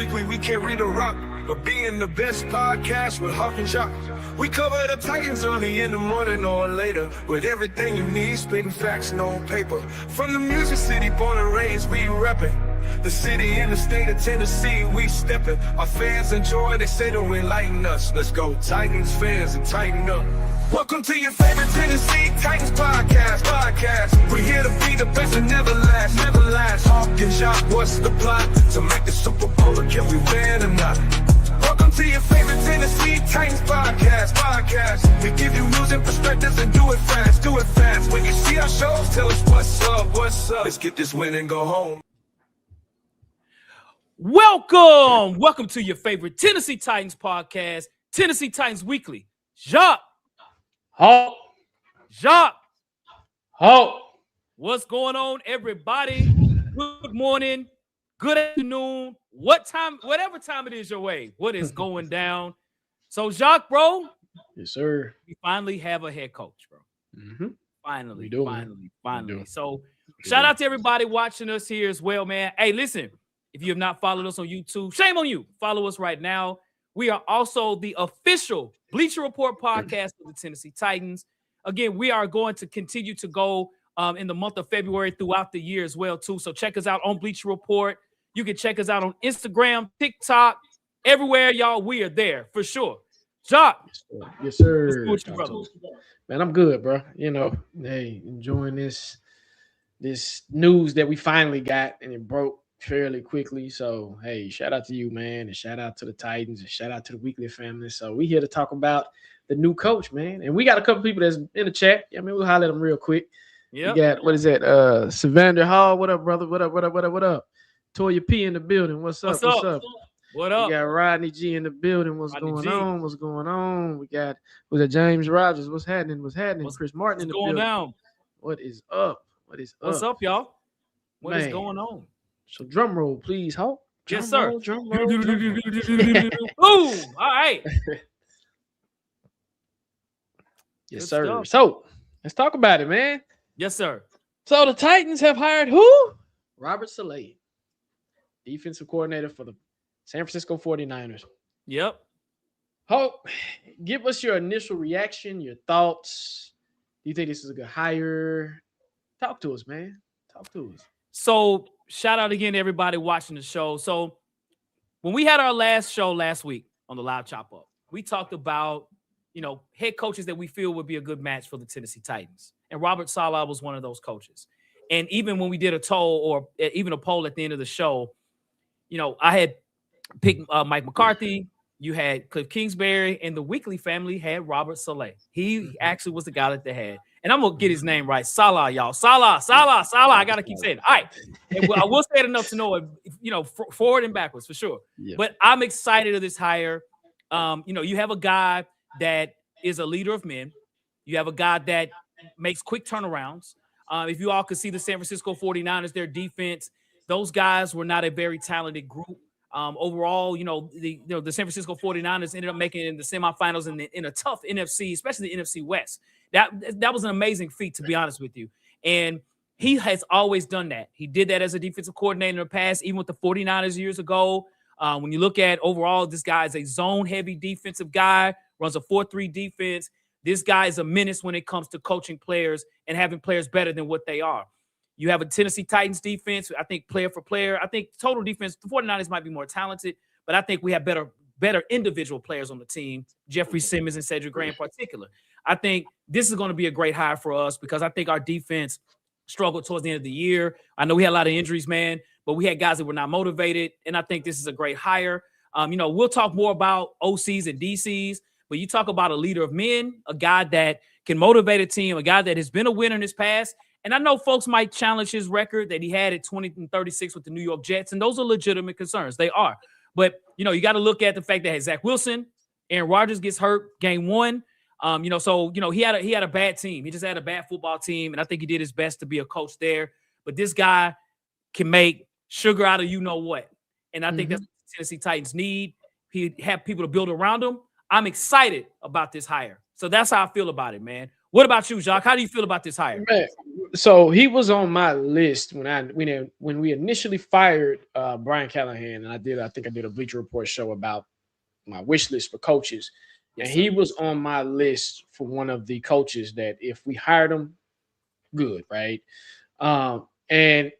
weekly, we can't read a rock. But being the best podcast with Hawk and Jock. We cover the Titans early in the morning or later. With everything you need, spitting facts, no paper. From the music city, born and raised, we reppin'. The city and the state of Tennessee, we steppin'. Our fans enjoy, they say they'll enlighten us. Let's go Titans fans and tighten up. Welcome to your favorite Tennessee Titans podcast. We're here to be the best and never last. Hawk and Jock, what's the plot? To make the Super Bowl, or can we win or not? Welcome to your favorite Tennessee Titans podcast. We give you news and perspectives and do it fast. When you see our shows, tell us what's up. Let's get this win and go home. Welcome to your favorite Tennessee Titans podcast, Tennessee Titans Weekly. Jacques. What's going on, everybody? Good morning, good afternoon, whatever time it is your way. What is going down? So, Jacques, bro. Yes, sir. We finally have a head coach, bro. Mm-hmm. Finally. So, shout out to everybody watching us here as well, man. Hey, listen, if you have not followed us on YouTube, shame on you. Follow us right now. We are also the official Bleacher Report podcast of the Tennessee Titans. Again, we are going to continue to go in the month of February throughout the year as well, too. So check us out on Bleacher Report. You can check us out on Instagram, TikTok, everywhere, y'all. We are there for sure. Jacques. Yes, sir. What you, brother? Man, I'm good, bro. You know, hey, enjoying this news that we finally got, and it broke fairly quickly. So, hey, shout out to you, man, and shout out to the Titans, and shout out to the Weekly family. So, we here to talk about the new coach, man. And we got a couple people that's in the chat. I mean, we'll holler at them real quick. Yeah. We got, what is that? Savander Hall. What up, brother? What up? Toya P in the building. What's up? What up? We got Rodney G in the building. What's going on? We got, was it James Rogers? What's happening? Chris Martin in the building. Down? What is up? What's up, y'all? What is going on? So drum roll, please, Hawk. Yes, sir. Drum roll. Boom. All right. Yes, sir. So let's talk about it, man. Yes, sir. So the Titans have hired who? Robert Saleh, defensive coordinator for the San Francisco 49ers. Yep. Hawk, give us your initial reaction, your thoughts. Do you think this is a good hire? Talk to us, man. Talk to us. So shout out again to everybody watching the show. So when we had our last show last week on the Live Chop Up, we talked about, head coaches that we feel would be a good match for the Tennessee Titans. And Robert Saleh was one of those coaches. And even when we did a poll at the end of the show, I had picked Mike McCarthy. You had Cliff Kingsbury, and the Weekly family had Robert Saleh. He actually was the guy that they had. And I'm going to get his name right. Saleh, y'all. Saleh. I got to keep saying it. All right. And I will say it enough to know it, forward and backwards for sure. Yeah. But I'm excited of this hire. You have a guy that is a leader of men. You have a guy that makes quick turnarounds. If you all could see the San Francisco 49ers, their defense, those guys were not a very talented group. Overall, the San Francisco 49ers ended up making it in the semifinals in a tough NFC, especially the NFC West. That was an amazing feat, to be honest with you. And he has always done that. He did that as a defensive coordinator in the past, even with the 49ers years ago. When you look at overall, this guy is a zone-heavy defensive guy, runs a 4-3 defense. This guy is a menace when it comes to coaching players and having players better than what they are. You have a Tennessee Titans defense. I think player for player. I think total defense, the 49ers might be more talented, but I think we have better individual players on the team, Jeffrey Simmons and Cedric Gray in particular. I think this is going to be a great hire for us because I think our defense struggled towards the end of the year. I know we had a lot of injuries, man, but we had guys that were not motivated, and I think this is a great hire. We'll talk more about OCs and DCs, but you talk about a leader of men, a guy that can motivate a team, a guy that has been a winner in his past. And I know folks might challenge his record that he had at 20-36 with the New York Jets, and those are legitimate concerns. They are. But, you got to look at the fact that Zach Wilson, Aaron Rodgers gets hurt game one. He had a bad team. He just had a bad football team, and I think he did his best to be a coach there. But this guy can make sugar out of you-know-what. And I think that's what the Tennessee Titans need. He have people to build around him. I'm excited about this hire. So that's how I feel about it, man. What about you, Jacques? How do you feel about this hire? So he was on my list when we initially fired Brian Callahan, and I think I did a Bleacher Report show about my wish list for coaches, Yes, and sir. he was on my list for one of the coaches that if we hired him, good, right? And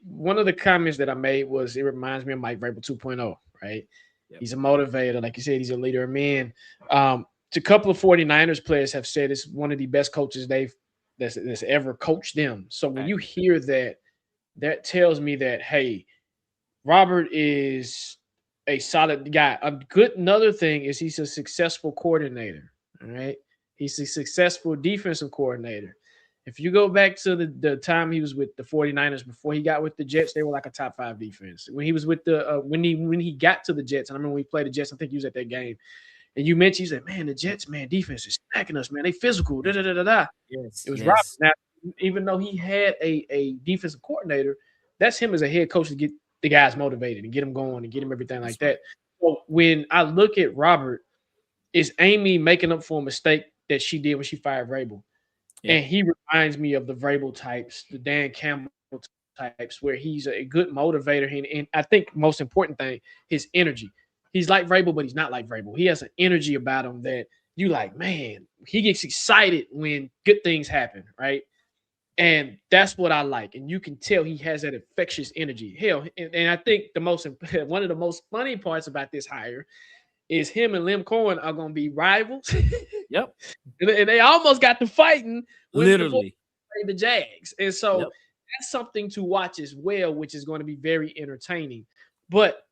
one of the comments that I made was it reminds me of Mike Vrabel 2.0, right? Yep. He's a motivator, like you said, he's a leader of men. A couple of 49ers players have said it's one of the best coaches that's ever coached them. So when you hear that, that tells me that, hey, Robert is a solid guy. Another thing is he's a successful coordinator. All right. He's a successful defensive coordinator. If you go back to the time he was with the 49ers before he got with the Jets, they were like a top 5 defense. When he was with the when he got to the Jets, and I remember when we played the Jets, I think he was at that game. And you mentioned, you said, man, the Jets, man, defense is stacking us, man. They physical. Da, da, da, da, da. Yes. It was Robert. Now, even though he had a defensive coordinator, that's him as a head coach to get the guys motivated and get them going and get them everything like that. So when I look at Robert, is Amy making up for a mistake that she did when she fired Vrabel? Yeah. And he reminds me of the Vrabel types, the Dan Campbell types, where he's a good motivator. And I think most important thing, his energy. He's like Vrabel, but he's not like Vrabel. He has an energy about him that you like, man, he gets excited when good things happen, right? And that's what I like. And you can tell he has that infectious energy. Hell, and I think one of the most funny parts about this hire is him and Lim Cohen are going to be rivals. Yep. And they almost got to fighting literally the Jags. And so that's something to watch as well, which is going to be very entertaining. But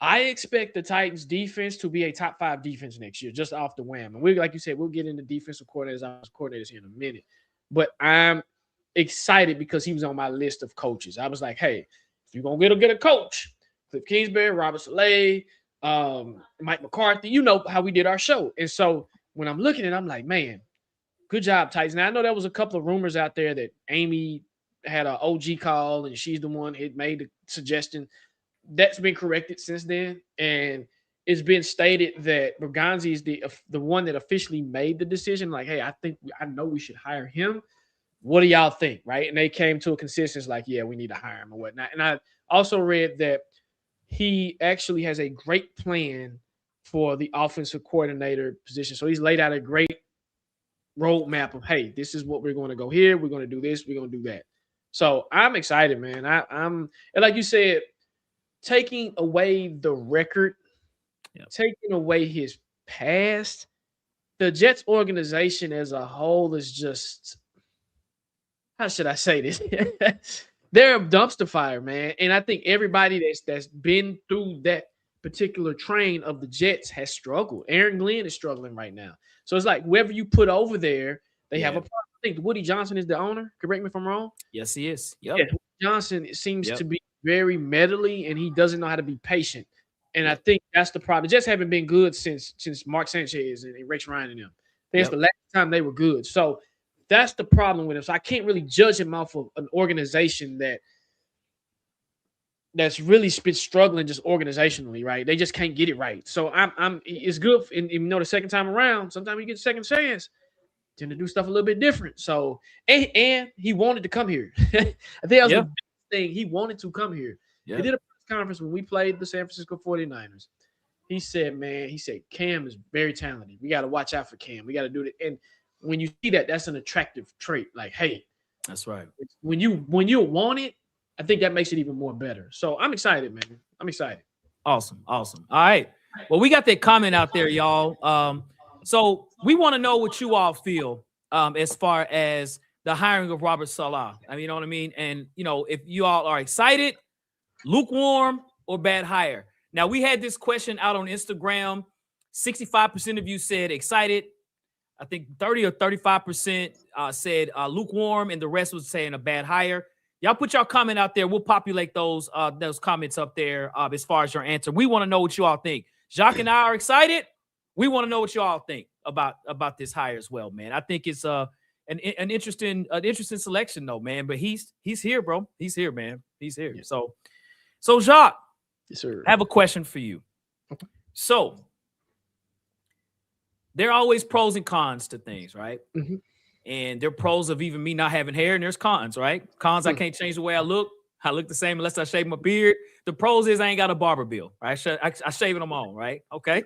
I expect the Titans defense to be a top 5 defense next year, just off the wham. And like you said, we'll get into defensive coordinators here in a minute. But I'm excited because he was on my list of coaches. I was like, hey, if you're going to get a coach, Cliff Kingsbury, Robert Saleh, Mike McCarthy, you know how we did our show. And so when I'm looking at it, I'm like, man, good job, Titans. Now, I know there was a couple of rumors out there that Amy had an OG call and she's the one who made the suggestion. That's been corrected since then, and it's been stated that Berganzi is the one that officially made the decision. Like, hey, I know we should hire him. What do y'all think, right? And they came to a consensus like, yeah, we need to hire him or whatnot. And I also read that he actually has a great plan for the offensive coordinator position. So he's laid out a great roadmap of, hey, this is what we're going to go here. We're going to do this. We're going to do that. So I'm excited, man. And like you said, taking away the record, taking away his past, the Jets organization as a whole is just, how should I say this? They're a dumpster fire, man. And I think everybody that's been through that particular train of the Jets has struggled. Aaron Glenn is struggling right now. So it's like whoever you put over there, they have a problem. I think Woody Johnson is the owner. Correct me if I'm wrong. Yes, he is. Yep. Yeah, Woody Johnson seems to be very meddly, and he doesn't know how to be patient. And I think that's the problem. The Jets haven't been good since Mark Sanchez and Rex Ryan and them. That's the last time they were good. So that's the problem with him. So I can't really judge him off of an organization that's really been struggling just organizationally, right? They just can't get it right. So it's good. And you know, the second time around, sometimes you get a second chance, tend to do stuff a little bit different. So and he wanted to come here. I think that was the big thing. He wanted to come here. He did a press conference when we played the San Francisco 49ers. He said, Cam is very talented. We got to watch out for Cam. We got to do it. And when you see that, that's an attractive trait. Like, hey, that's right. When you want it, I think that makes it even more better. So I'm excited, man. I'm excited. Awesome. All right. Well, we got that comment out there, y'all. So we want to know what you all feel as far as the hiring of Robert Saleh. I mean, you know what I mean? And, you know, if you all are excited, lukewarm, or bad hire. Now, we had this question out on Instagram. 65% of you said excited. I think 30 or 35% said lukewarm, and the rest was saying a bad hire. Y'all put your comment out there. We'll populate those comments up there as far as your answer. We want to know what you all think. Jacques and I are excited. We want to know what you all think about this hire as well, man. I think it's an interesting selection, though, man. But he's here, bro. He's here, man. He's here. Yeah. So Jacques, yes, sir. I have a question for you. Okay. So there are always pros and cons to things, right? Mm-hmm. And there are pros of even me not having hair, and there's cons, right? Cons, I can't change the way I look. I look the same unless I shave my beard. The pros is I ain't got a barber bill, right? I shave it on my own, right? Okay.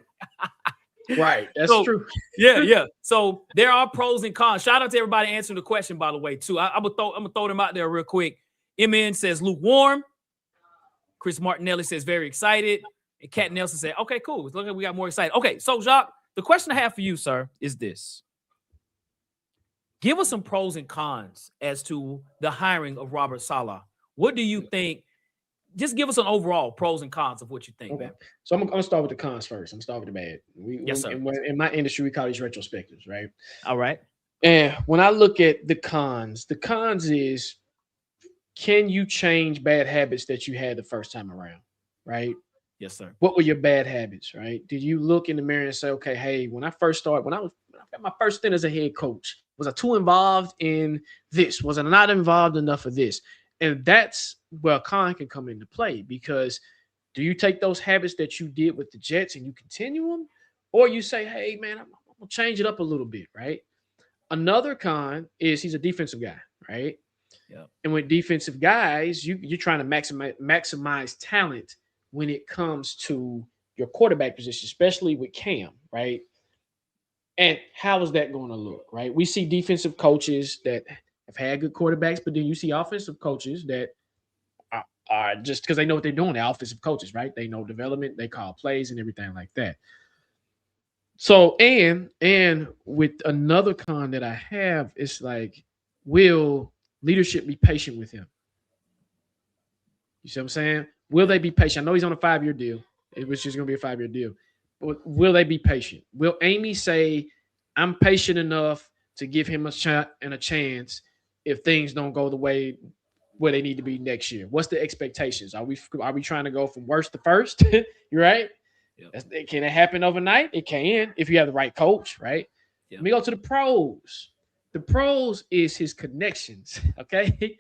Right. That's So, true. Yeah. So there are pros and cons. Shout out to everybody answering the question, by the way, too. I'm gonna throw them out there real quick. MN says lukewarm. Chris Martinelli says very excited. And Kat Nelson said, okay, cool. Look like we got more excited. Okay, so Jacques, the question I have for you, sir, is this. Give us some pros and cons as to the hiring of Robert Saleh. What do you think? Just give us an overall pros and cons of what you think, Okay. man. So I'm gonna start with the cons first. I'm gonna start with the bad. Yes, sir. In my industry, we call these retrospectives, right? All right. And when I look at the cons is, can you change bad habits that you had the first time around, right? Yes, sir. What were your bad habits, right? Did you look in the mirror and say, okay, hey, when I got my first stint as a head coach, was I too involved in this? Was I not involved enough of this? And that's where a con can come into play, because do you take those habits that you did with the Jets and you continue them? Or you say, hey, man, I'm going to change it up a little bit, right? Another con is he's a defensive guy, right? Yeah. And with defensive guys, you're trying to maximize talent when it comes to your quarterback position, especially with Cam, right? And how is that going to look, right? We see defensive coaches that have had good quarterbacks, but then you see offensive coaches that are just because they know what they're doing. They're offensive coaches, right? They know development, they call plays and everything like that. So, and with another con that I have, it's like, will leadership be patient with him? You see what I'm saying? Will they be patient? I know he's on a 5-year deal. It was just going to be a 5-year deal. But will they be patient? Will Amy say, I'm patient enough to give him a shot and a chance if things don't go the way where they need to be next year? What's the expectations? Are we trying to go from worst to first? You're right. Yep. Can it happen overnight? It can if you have the right coach, right? Yep. Let me go to the pros. The pros is his connections, okay?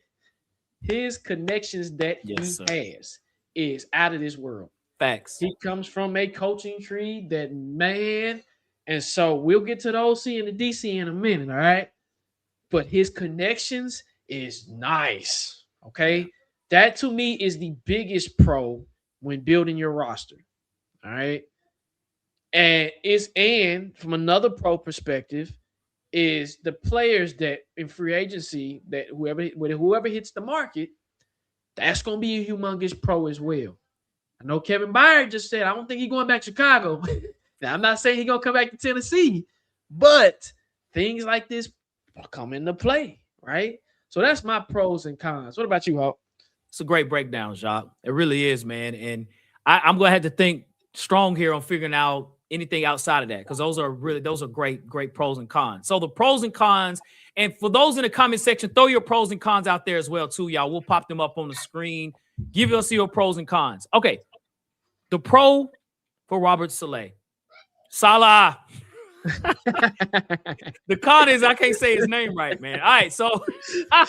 His connections that he has is out of this world. Facts. He comes from a coaching tree that, man, and so we'll get to the OC and the DC in a minute, all right? But his connections is nice, okay? Yeah. That to me is the biggest pro when building your roster, all right? And from another pro perspective is the players that in free agency that whoever hits the market, that's going to be a humongous pro as well. I know Kevin Byard just said, I don't think he's going back to Chicago. Now, I'm not saying he's going to come back to Tennessee, but things like this come into play, right? So that's my pros and cons. What about you, Hawk? It's a great breakdown, Jacques. It really is, man. And I'm going to have to think strong here on figuring out anything outside of that, because those are great pros and cons. So the pros and cons, and for those in the comment section, throw your pros and cons out there as well, too, y'all. We'll pop them up on the screen. Give us your pros and cons. Okay. The pro for Robert Saleh. Saleh. The con is I can't say his name right, man. All right. So, all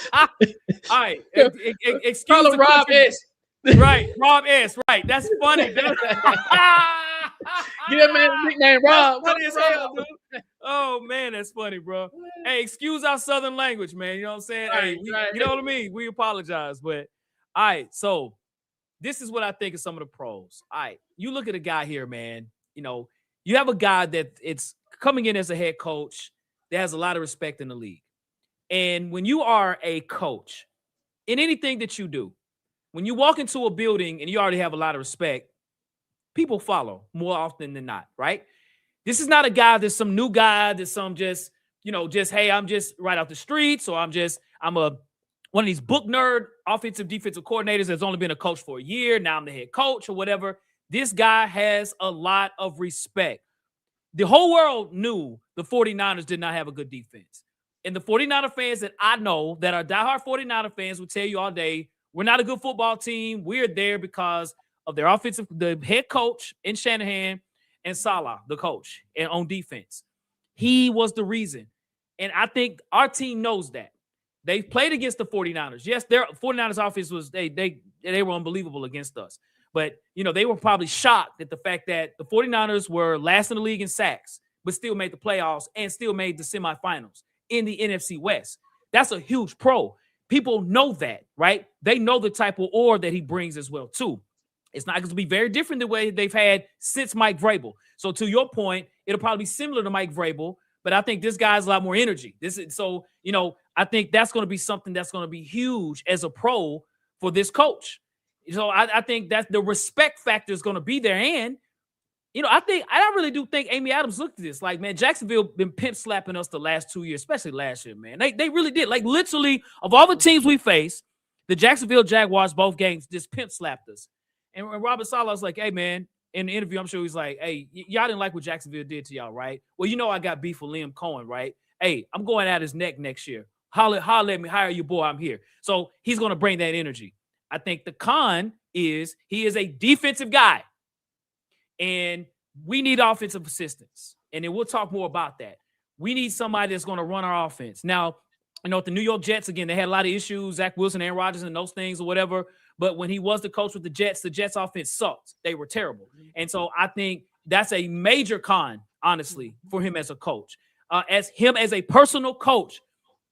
right. Excuse me. Rob S. Right. Rob S. Right. That's funny. Give that man a nickname, Rob. Funny as hell, dude. Oh, man. That's funny, bro. Hey, excuse our Southern language, man. You know what I'm saying? Right, hey, you know what I mean? We apologize. But, all right. So, this is what I think of some of the pros. All right. You look at a guy here, man. You know, you have a guy that it's coming in as a head coach that has a lot of respect in the league. And when you are a coach in anything that you do, when you walk into a building and you already have a lot of respect, people follow more often than not, right? This is not a guy that's some new guy that's some just, hey, I'm just right off the streets, or I'm one of these book nerd offensive defensive coordinators that's only been a coach for a year. Now I'm the head coach or whatever. This guy has a lot of respect. The whole world knew the 49ers did not have a good defense. And the 49er fans that I know that are diehard 49er fans will tell you all day, we're not a good football team. We're there because of their the head coach in Shanahan and Saleh, the coach, and on defense. He was the reason. And I think our team knows that. They played against the 49ers. Yes, their 49ers offense was they were unbelievable against us. But, they were probably shocked at the fact that the 49ers were last in the league in sacks, but still made the playoffs and still made the semifinals. in the NFC West. That's a huge pro. People know that, right? They know the type of aura that he brings as well, too. It's not going to be very different the way they've had since Mike Vrabel. So to your point, it'll probably be similar to Mike Vrabel, but I think this guy's a lot more energy. I think that's going to be something that's going to be huge as a pro for this coach. So I think that the respect factor is going to be there. And, I really do think Amy Adams looked at this. Like, man, Jacksonville been pimp slapping us the last 2 years, especially last year, man. They really did. Like, literally, of all the teams we faced, the Jacksonville Jaguars, both games, just pimp slapped us. And Robert Saleh was like, hey, man, in the interview, I'm sure he's like, hey, y'all didn't like what Jacksonville did to y'all, right? Well, I got beef with Liam Cohen, right? Hey, I'm going at his neck next year. Holler at me, hire your boy, I'm here. So he's going to bring that energy. I think the con is he is a defensive guy. And we need offensive assistance. And then we'll talk more about that. We need somebody that's going to run our offense. Now, with the New York Jets, again, they had a lot of issues, Zach Wilson, Aaron Rodgers, and those things or whatever. But when he was the coach with the Jets offense sucked. They were terrible. And so I think that's a major con, honestly, for him as a coach. As a personal coach,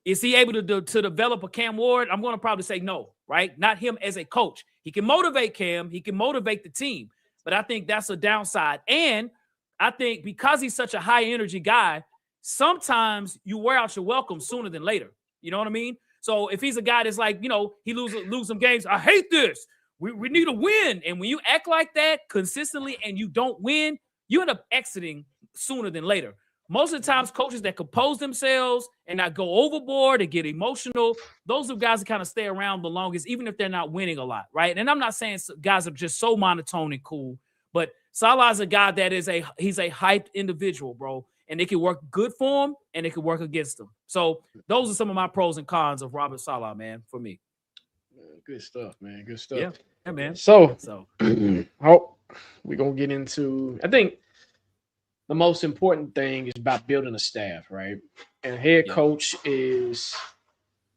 is he able to develop a Cam Ward? I'm going to probably say no, right? Not him as a coach. He can motivate Cam. He can motivate the team. But I think that's a downside. And I think because he's such a high-energy guy, sometimes you wear out your welcome sooner than later. You know what I mean? So if he's a guy that's like, he lose some games, I hate this. We need a win. And when you act like that consistently and you don't win, you end up exiting sooner than later. Most of the times, coaches that compose themselves and not go overboard and get emotional, those are guys that kind of stay around the longest, even if they're not winning a lot, right? And I'm not saying guys are just so monotone and cool, but Saleh's a guy that he's a hyped individual, bro. And it can work good for him and it can work against him. So those are some of my pros and cons of Robert Saleh, man, for me. Good stuff, man. Good stuff. Yeah man. So we're going to get into, I think, the most important thing is about building a staff, right? And head coach is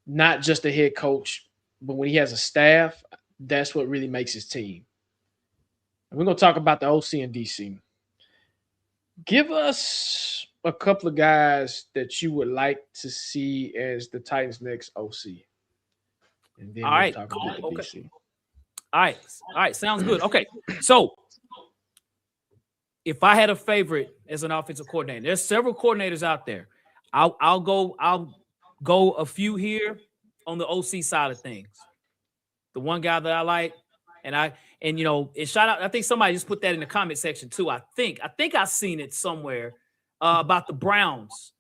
not just a head coach, but when he has a staff, that's what really makes his team. And we're going to talk about the OC and DC. Give us a couple of guys that you would like to see as the Titans' next OC. And then we'll talk about the DC. All right. Sounds good. Okay. So if I had a favorite as an offensive coordinator, there's several coordinators out there. I'll go a few here on the OC side of things. The one guy that I like, and shout out. I think somebody just put that in the comment section too. I think I've seen it somewhere about the Browns.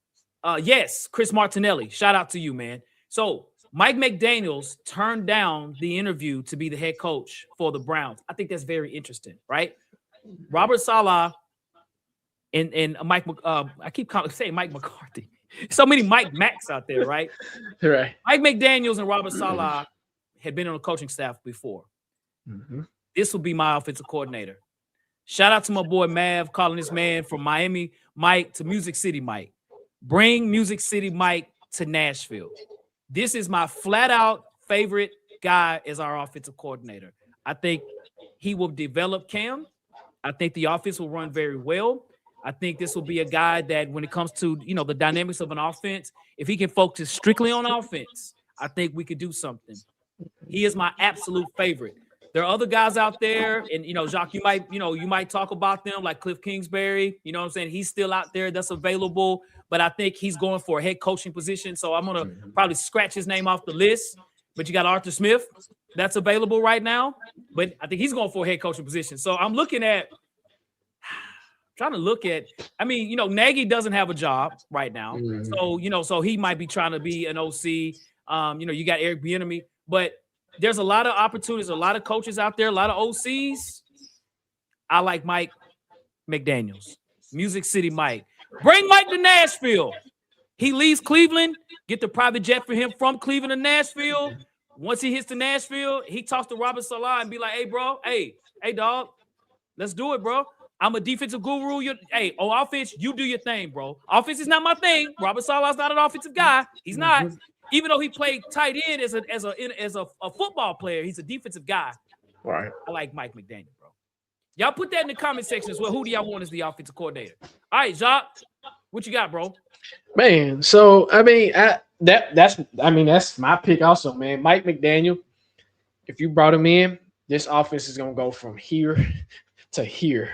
Yes, Chris Martinelli. Shout out to you, man. So Mike McDaniels turned down the interview to be the head coach for the Browns. I think that's very interesting, right? Robert Saleh and Mike. I keep saying Mike McCarthy. So many Mike Macks out there, right? Right. Mike McDaniels and Robert Saleh had been on the coaching staff before. Mm-hmm. This will be my offensive coordinator. Shout out to my boy Mav, calling this man from Miami Mike to Music City Mike. Bring Music City Mike to Nashville. This is my flat out favorite guy as our offensive coordinator. I think he will develop Cam. I think the offense will run very well. I think this will be a guy that when it comes to, the dynamics of an offense, if he can focus strictly on offense, I think we could do something. He is my absolute favorite. There are other guys out there, and, Jacques, you might talk about them like Cliff Kingsbury. You know what I'm saying? He's still out there that's available, but I think he's going for a head coaching position. So I'm going to probably scratch his name off the list. But you got Arthur Smith that's available right now, but I think he's going for a head coaching position. So I'm trying to look at, Nagy doesn't have a job right now. So, so he might be trying to be an OC. You got Eric Bieniemy, but there's a lot of opportunities, a lot of coaches out there, a lot of OCs. I like Mike McDaniels, Music City Mike. Bring Mike to Nashville. He leaves Cleveland, get the private jet for him from Cleveland to Nashville. Once he hits to Nashville, he talks to Robert Saleh and be like, hey, bro, hey, dog, let's do it, bro. I'm a defensive guru. On offense, you do your thing, bro. Offense is not my thing. Robert Saleh's not an offensive guy. He's not. Even though he played tight end as a football player, he's a defensive guy. Right. I like Mike McDaniel, bro. Y'all put that in the comment section as well. Who do y'all want as the offensive coordinator? All right, Jacques, what you got, bro? Man, so I mean, that's my pick also, man. Mike McDaniel. If you brought him in, this offense is gonna go from here to here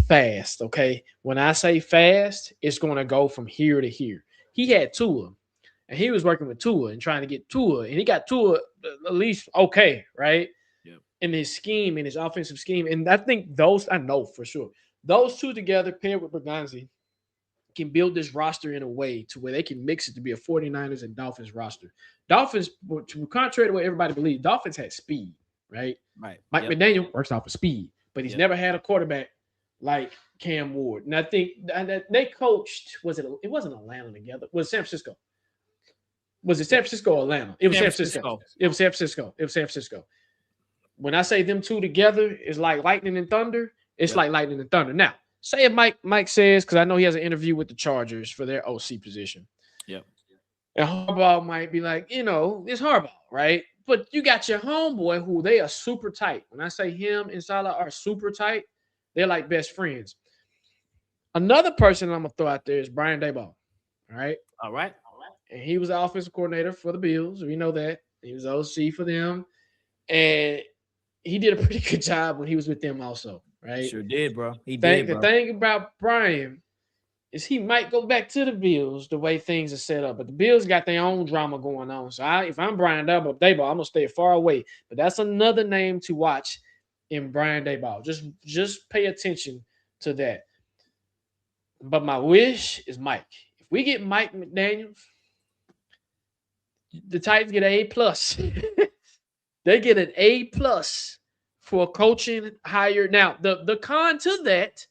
fast. Okay, when I say fast, it's gonna go from here to here. He had Tua, and he was working with Tua and trying to get Tua, and he got Tua at least okay, right? Yep. In his scheme, in his offensive scheme, and I think those I know for sure those two together paired with Berganzi can build this roster in a way to where they can mix it to be a 49ers and Dolphins roster. Dolphins, contrary to what everybody believes, Dolphins had speed, right? Right. Mike McDaniel works off of speed, but he's never had a quarterback like Cam Ward. And I think they coached, it wasn't Atlanta together. Was it San Francisco? Was it San Francisco or Atlanta? It was San Francisco. It was San Francisco. It was San Francisco. When I say them two together, it's like lightning and thunder. It's like lightning and thunder. Now, say if Mike says, because I know he has an interview with the Chargers for their OC position. Yep. And Harbaugh might be like, it's Harbaugh, right? But you got your homeboy who they are super tight. When I say him and Saleh are super tight, they're like best friends. Another person I'm going to throw out there is Brian Daboll, All right. And he was the offensive coordinator for the Bills. We know that. He was OC for them. And he did a pretty good job when he was with them also, right? Sure did, bro. The thing about Brian is he might go back to the Bills the way things are set up. But the Bills got their own drama going on. So if I'm Brian Daboll, I'm going to stay far away. But that's another name to watch in Brian Daboll. Just pay attention to that. But my wish is Mike. If we get Mike McDaniels, the Titans get an A+. They get an A+ for coaching hire. Now, the con to that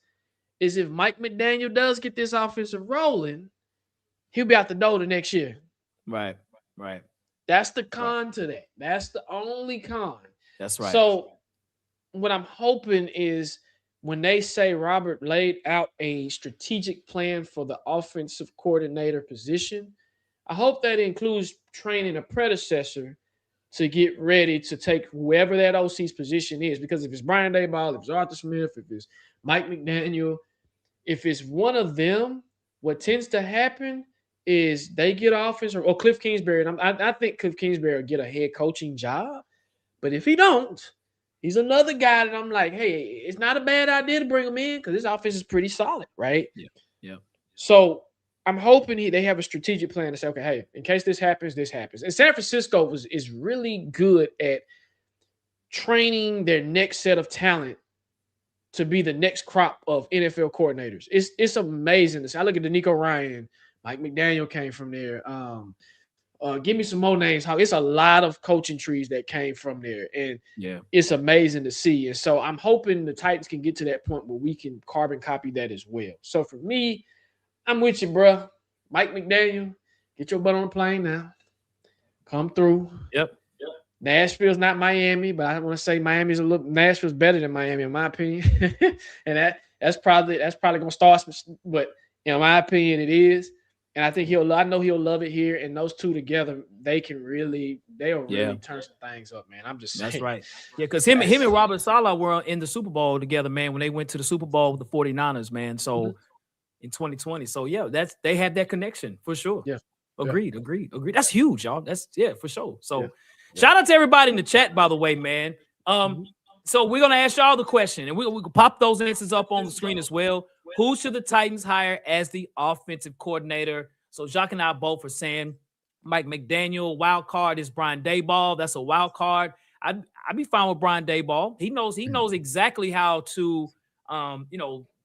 is if Mike McDaniel does get this offensive rolling, he'll be out the door the next year. Right. That's the con to that. That's the only con. That's right. So what I'm hoping is when they say Robert laid out a strategic plan for the offensive coordinator position, I hope that includes training a predecessor to get ready to take whoever that OC's position is. Because if it's Brian Daboll, if it's Arthur Smith, if it's Mike McDaniel, if it's one of them, what tends to happen is they get offense or Cliff Kingsbury. And I think Cliff Kingsbury will get a head coaching job. But if he don't, he's another guy that I'm like, hey, it's not a bad idea to bring him in because his offense is pretty solid, right? Yeah. So I'm hoping they have a strategic plan to say, okay, hey, in case this happens, this happens. And San Francisco is really good at training their next set of talent to be the next crop of NFL coordinators. It's amazing to see. I look at D'Amico Ryan, Mike McDaniel came from there. Give me some more names. It's a lot of coaching trees that came from there, and it's amazing to see. And so I'm hoping the Titans can get to that point where we can carbon copy that as well. So for me, I'm with you, bro. Mike McDaniel, get your butt on the plane now. Come through. Yep. Nashville's not Miami, but I want to say Nashville's better than Miami in my opinion. And that's probably gonna start some, but in my opinion, it is. And I think I know he'll love it here. And those two together, they'll really turn some things up, man. I'm just saying. That's right. Yeah, because him and Robert Saleh were in the Super Bowl together, man, when they went to the Super Bowl with the 49ers, man. So in 2020. So yeah, they had that connection for sure. Yeah. Agreed. That's huge, y'all. That's for sure. So shout out to everybody in the chat, by the way, man. So we're gonna ask y'all the question, and we can pop those answers up on the screen as well. Who should the Titans hire as the offensive coordinator? So Jacques and I both are saying Mike McDaniel. Wild card is Brian Daboll. That's a wild card. I'd be fine with Brian Daboll. He knows exactly how to,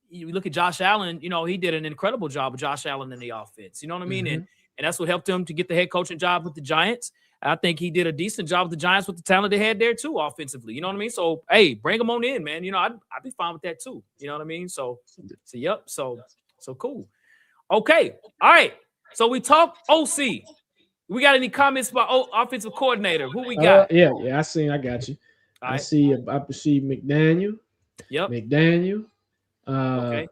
you look at Josh Allen, he did an incredible job with Josh Allen in the offense. You know what I mean? And that's what helped him to get the head coaching job with the Giants. I think he did a decent job with the Giants with the talent they had there too, offensively. You know what I mean? So, hey, bring him on in, man. I'd be fine with that too. You know what I mean? So yep. So cool. Okay. All right. So we talk OC. We got any comments about offensive coordinator? Who we got? Yeah. I got you. I see McDaniel. Yep. McDaniel. Okay.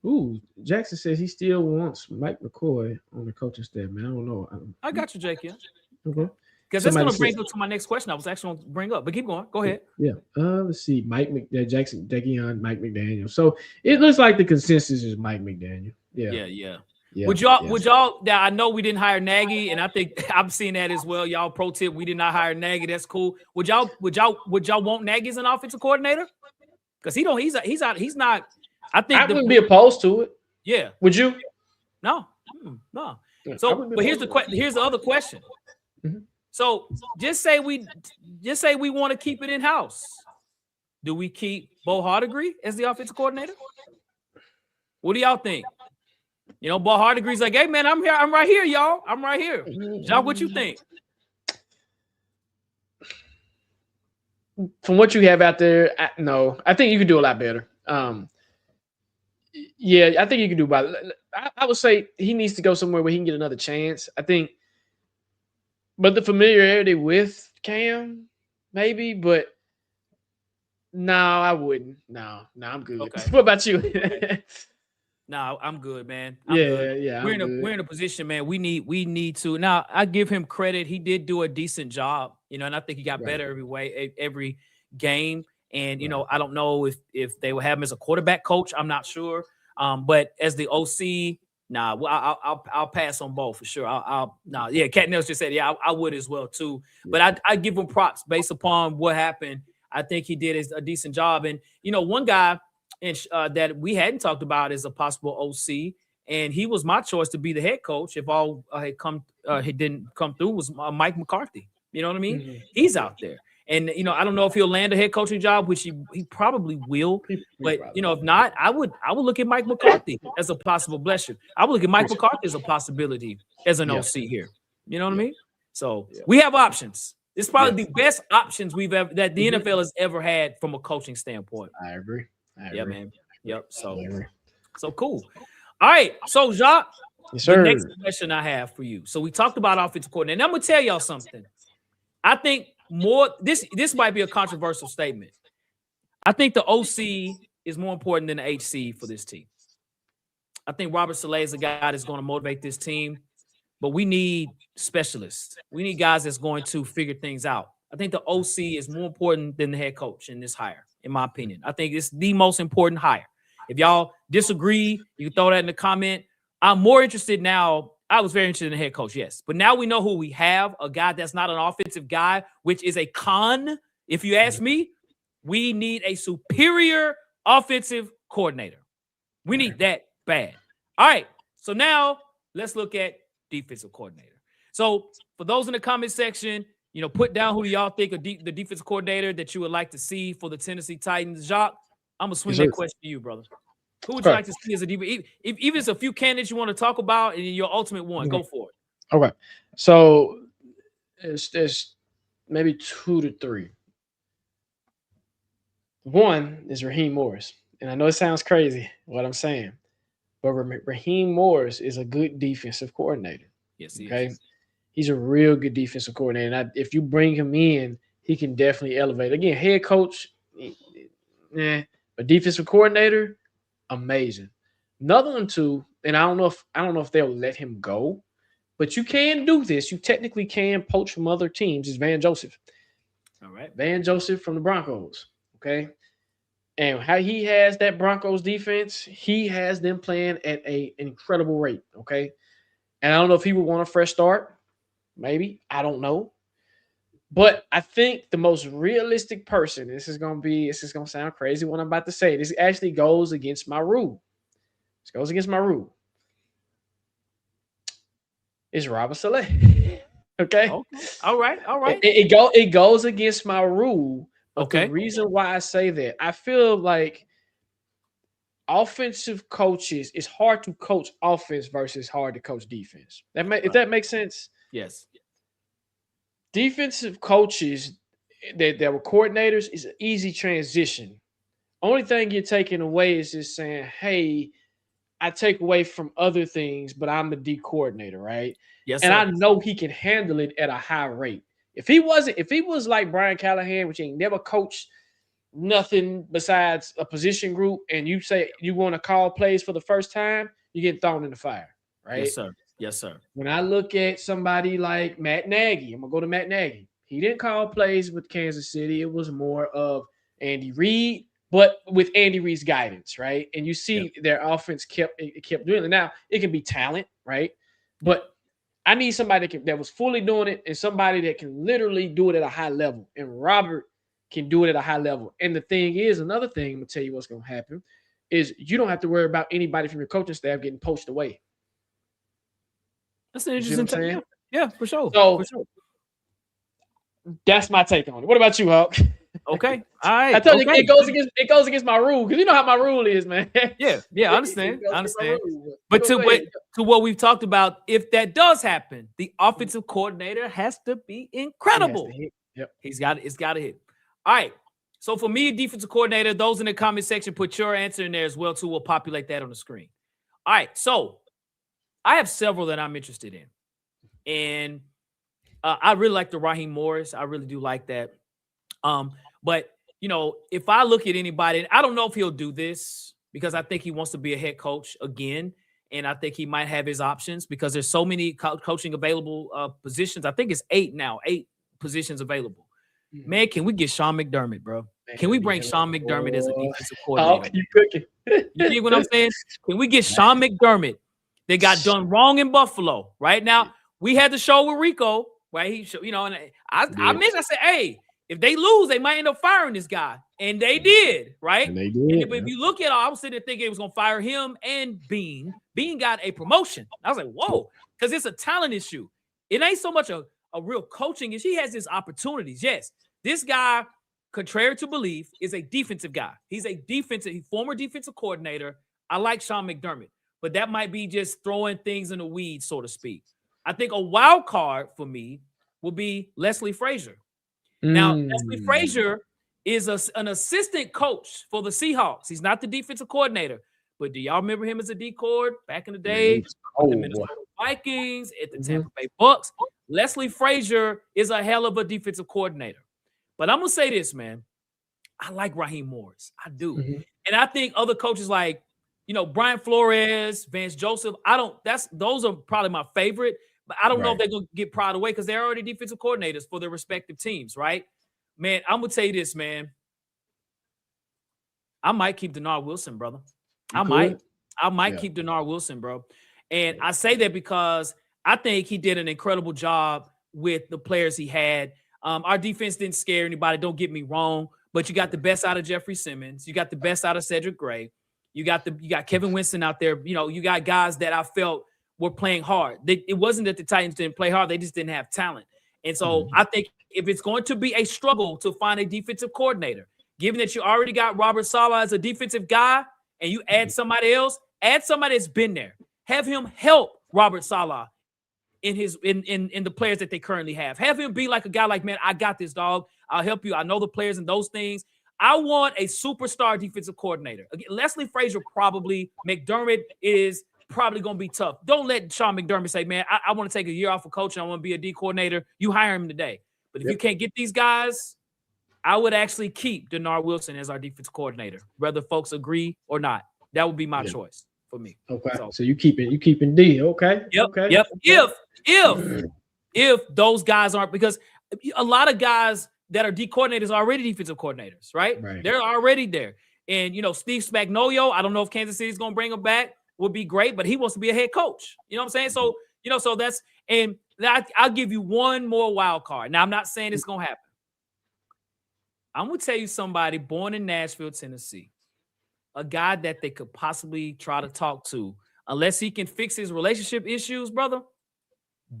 Ooh, Jackson says he still wants Mike McCoy on the coaching staff, man. I don't know. I got you, Jake. Yeah. Okay. Because that's going to bring up to my next question. I was actually going to bring up, but keep going. Go ahead. Yeah. Let's see. Jackson, Dekion, Mike McDaniel. So it looks like the consensus is Mike McDaniel. Yeah. Yeah. Yeah. Would y'all? Now I know we didn't hire Nagy, and I think I'm seeing that as well. Y'all pro tip: we did not hire Nagy. That's cool. Would y'all want Nagy as an offensive coordinator? Because he's not. I think I wouldn't be opposed to it. Yeah. Would you? No. No. So, but here's the other question. Mm-hmm. So just say we want to keep it in house. Do we keep Bo Hardegree as the offensive coordinator? What do y'all think? You know, Bo Hardegree's like, hey man, I'm here. I'm right here, y'all. I'm right here. Jacques, what you think? From what you have out there, no, I think you can do a lot better. Yeah, I think you can do better. I would say he needs to go somewhere where he can get another chance. I think, but the familiarity with Cam, maybe, but no, I wouldn't. No, I'm good. Okay. What about you? No, I'm good, man. Yeah. We're in a position, man. We need to. Now, I give him credit. He did do a decent job, you know, and I think he got better every game. And you know, I don't know if they will have him as a quarterback coach. I'm not sure. But as the OC, I'll pass on both for sure. Cat Nels just said, I would as well too. But I give him props based upon what happened. I think he did a decent job. And you know, one guy that we hadn't talked about as a possible OC, and he was my choice to be the head coach if all he didn't come through, was Mike McCarthy. You know what I mean? Mm-hmm. He's out there. And, you know, I don't know if he'll land a head coaching job, which he probably will. But, you know, if not, I would look at Mike McCarthy as a possible blessing. I would look at Mike McCarthy as a possibility as an OC here. You know what I mean? So we have options. It's probably the best options that the NFL has ever had from a coaching standpoint. I agree. Yeah, man. Yep. So cool. All right. So, Jacques, the next question I have for you. So we talked about offensive coordinator. And I'm going to tell y'all something. I think this might be a controversial statement. I think the OC is more important than the HC for this team. I think Robert Saleh is a guy that's going to motivate this team, but we need specialists. We need guys that's going to figure things out. I think the OC is more important than the head coach in this hire, in my opinion. I think it's the most important hire. If y'all disagree, you can throw that in the comment. I'm more interested now. I was very interested in the head coach, yes. But now we know who we have, a guy that's not an offensive guy, which is a con. If you ask me, we need a superior offensive coordinator. We need that bad. All right, so now let's look at defensive coordinator. So for those in the comment section, you know, put down who y'all think of the defensive coordinator that you would like to see for the Tennessee Titans. Jacques, I'm going to swing that question to you, brother. Who would you like to see as a defense? If even it's a few candidates you want to talk about and your ultimate one, go for it. Okay. So there's maybe 2 to 3. One is Raheem Morris. And I know it sounds crazy what I'm saying, but Raheem Morris is a good defensive coordinator. Yes, he is. He's a real good defensive coordinator. And if you bring him in, he can definitely elevate. Again, head coach, but defensive coordinator, amazing. Another one too, and I don't know if they'll let him go, but you can do this. You technically can poach from other teams. Is Van Joseph. All right. Van Joseph from the Broncos. Okay. And how he has that Broncos defense, he has them playing at an incredible rate. Okay. And I don't know if he would want a fresh start. Maybe. I don't know. But I think the most realistic person, this is going to sound crazy what I'm about to say. This actually goes against my rule. This goes against my rule. It's Robert Saleh. Okay? All right. It goes against my rule. But okay. The reason why I say that, I feel like offensive coaches, it's hard to coach offense versus hard to coach defense. If that makes sense? Yes. Defensive coaches that were coordinators is an easy transition. Only thing you're taking away is just saying, hey, I take away from other things, but I'm the D coordinator, right? Yes. And sir. I know he can handle it at a high rate. If he was like Brian Callahan, which ain't never coached nothing besides a position group, and you say you want to call plays for the first time, you get thrown in the fire, right? Yes, sir. Yes, sir. When I look at somebody like Matt Nagy, I'm going to go to Matt Nagy. He didn't call plays with Kansas City. It was more of Andy Reid, but with Andy Reid's guidance, right? And you see their offense kept doing it. Now it can be talent, right? But I need somebody that was fully doing it and somebody that can literally do it at a high level. And Robert can do it at a high level. And the thing is, another thing I'm gonna tell you what's gonna happen is you don't have to worry about anybody from your coaching staff getting poached away. That's an interesting take. Yeah, for sure. So for sure. That's my take on it. What about you, Hawk? Okay. All right. I told you it goes against my rule because you know how my rule is, man. Yeah, I understand. But to what we've talked about, if that does happen, the offensive coordinator has to be incredible. It's got to hit. All right. So for me, defensive coordinator, those in the comment section, put your answer in there as well too. We'll populate that on the screen. All right. So I have several that I'm interested in, and I really like the Raheem Morris. I really do like that. But if I look at anybody, I don't know if he'll do this because I think he wants to be a head coach again. And I think he might have his options because there's so many coaching available positions. I think it's 8 positions available. Man, can we get Sean McDermott, bro? Can we bring Sean McDermott as a defensive coordinator? You cooking. You see what I'm saying? Can we get Sean McDermott? They got done wrong in Buffalo. Right now, we had the show with Rico, right? And I mentioned, I said, hey, if they lose, they might end up firing this guy. And they did, right? And they did. But if you look at it, I was sitting there thinking it was going to fire him and Bean. Bean got a promotion. I was like, whoa, because it's a talent issue. It ain't so much a real coaching issue. He has his opportunities. Yes, this guy, contrary to belief, is a defensive guy. He's a former defensive coordinator. I like Sean McDermott, but that might be just throwing things in the weeds, so to speak. I think a wild card for me will be Leslie Frazier. Now, Leslie Frazier is an assistant coach for the Seahawks. He's not the defensive coordinator. But do y'all remember him as a D-coord back in the day? The Minnesota Vikings, at the Tampa Bay Bucks. Leslie Frazier is a hell of a defensive coordinator. But I'm going to say this, man. I like Raheem Morris. I do. And I think other coaches like, Brian Flores, Vance Joseph, those are probably my favorite. But I don't know if they're going to get pried away because they're already defensive coordinators for their respective teams, right? Man, I'm going to tell you this, man. I might keep Denard Wilson, brother. I might keep Denard Wilson, bro. And I say that because I think he did an incredible job with the players he had. Our defense didn't scare anybody, don't get me wrong, but you got the best out of Jeffrey Simmons. You got the best out of Cedric Gray. You got Kevin Winston out there. You got guys that I felt were playing hard. It wasn't that the Titans didn't play hard. They just didn't have talent. And so I think if it's going to be a struggle to find a defensive coordinator, given that you already got Robert Saleh as a defensive guy and you add somebody else, add somebody that's been there. Have him help Robert Saleh in the players that they currently have. Have him be like a guy like, man, I got this, dog. I'll help you. I know the players and those things. I want a superstar defensive coordinator. Again, Leslie Frazier probably. McDermott is probably going to be tough. Don't let Sean McDermott say, man, I want to take a year off of coaching. I want to be a D coordinator. You hire him today. But if you can't get these guys, I would actually keep Denard Wilson as our defensive coordinator, whether folks agree or not. That would be my choice for me. Okay. So you keeping D. Okay. Yep. Okay. Yep. If those guys aren't, because a lot of guys that are D coordinators are already defensive coordinators, right? They're already there. And, Steve Spagnuolo, I don't know if Kansas City's going to bring him back, would be great, but he wants to be a head coach. You know what I'm saying? So, so that's, and I'll give you one more wild card. Now, I'm not saying it's going to happen. I'm going to tell you somebody born in Nashville, Tennessee, a guy that they could possibly try to talk to, unless he can fix his relationship issues, brother.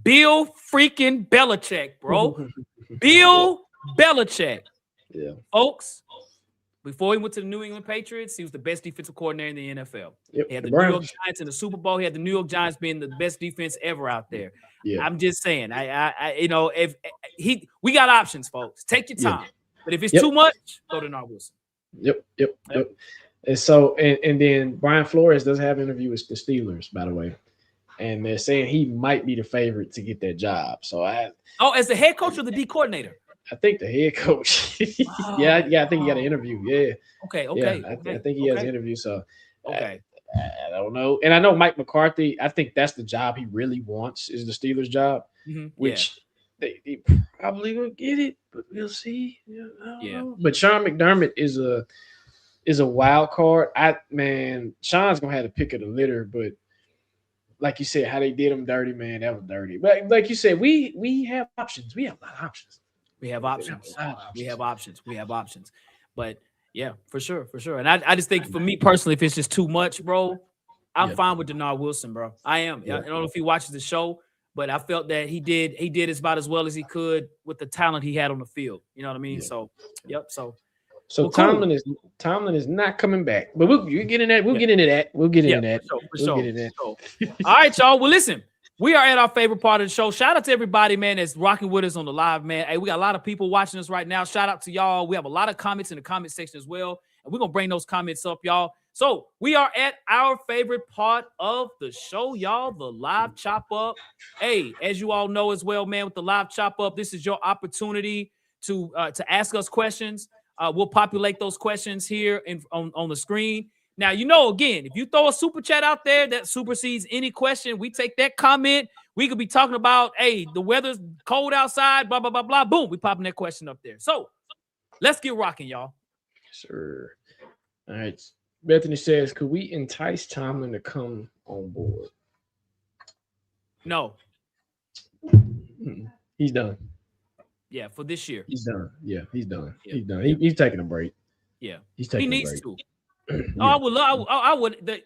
Bill freaking Belichick, bro. Bill Belichick. Yeah. Folks, before he went to the New England Patriots, he was the best defensive coordinator in the NFL. Yep. He had the New York Giants in the Super Bowl. He had the New York Giants being the best defense ever out there. Yeah. I'm just saying, if we got options, folks. Take your time. But if it's too much, go to Denard Wilson. Yep. And so, and then Brian Flores does have an interview with the Steelers, by the way. And they're saying he might be the favorite to get that job. So as the head coach or the D coordinator? I think the head coach. I think he got an interview. Yeah. Okay. I think he has an interview. So I don't know. And I know Mike McCarthy, I think that's the job he really wants, is the Steelers job, which they probably will get it, but we'll see. I don't know. But Sean McDermott is is a wild card. Sean's gonna have to pick of the litter, but like you said, how they did him dirty, man, that was dirty. But like you said, we have options. We have a lot of options. We have options. We have options. We have options. But yeah, for sure. And I just think for me personally, if it's just too much, bro, I'm fine with Denard Wilson, bro. I am. I don't know if he watches the show, but I felt that he did about as well as he could with the talent he had on the field. You know what I mean? So, yep. So well, Tomlin is not coming back, but we'll get into that. We'll get into that. For sure. All right, y'all. Well, listen, we are at our favorite part of the show. Shout out to everybody, man, that's rocking with us on the live, man. Hey, we got a lot of people watching us right now. Shout out to y'all. We have a lot of comments in the comment section as well, and we're gonna bring those comments up, y'all. So we are at our favorite part of the show, y'all, the live chop up. Hey, as you all know as well, man, with the live chop up, this is your opportunity to ask us questions. We'll populate those questions here on the screen. Now, again, if you throw a super chat out there that supersedes any question, we take that comment. We could be talking about, hey, the weather's cold outside, blah, blah, blah, blah. Boom, we popping that question up there. So let's get rocking, y'all. Sure. All right. Bethany says, could we entice Tomlin to come on board? No. He's done. Yeah, for this year. He's done. Yeah, he's done. Yeah. He's done. He's taking a break. Yeah. He's taking a break. He needs to. Yeah. I would.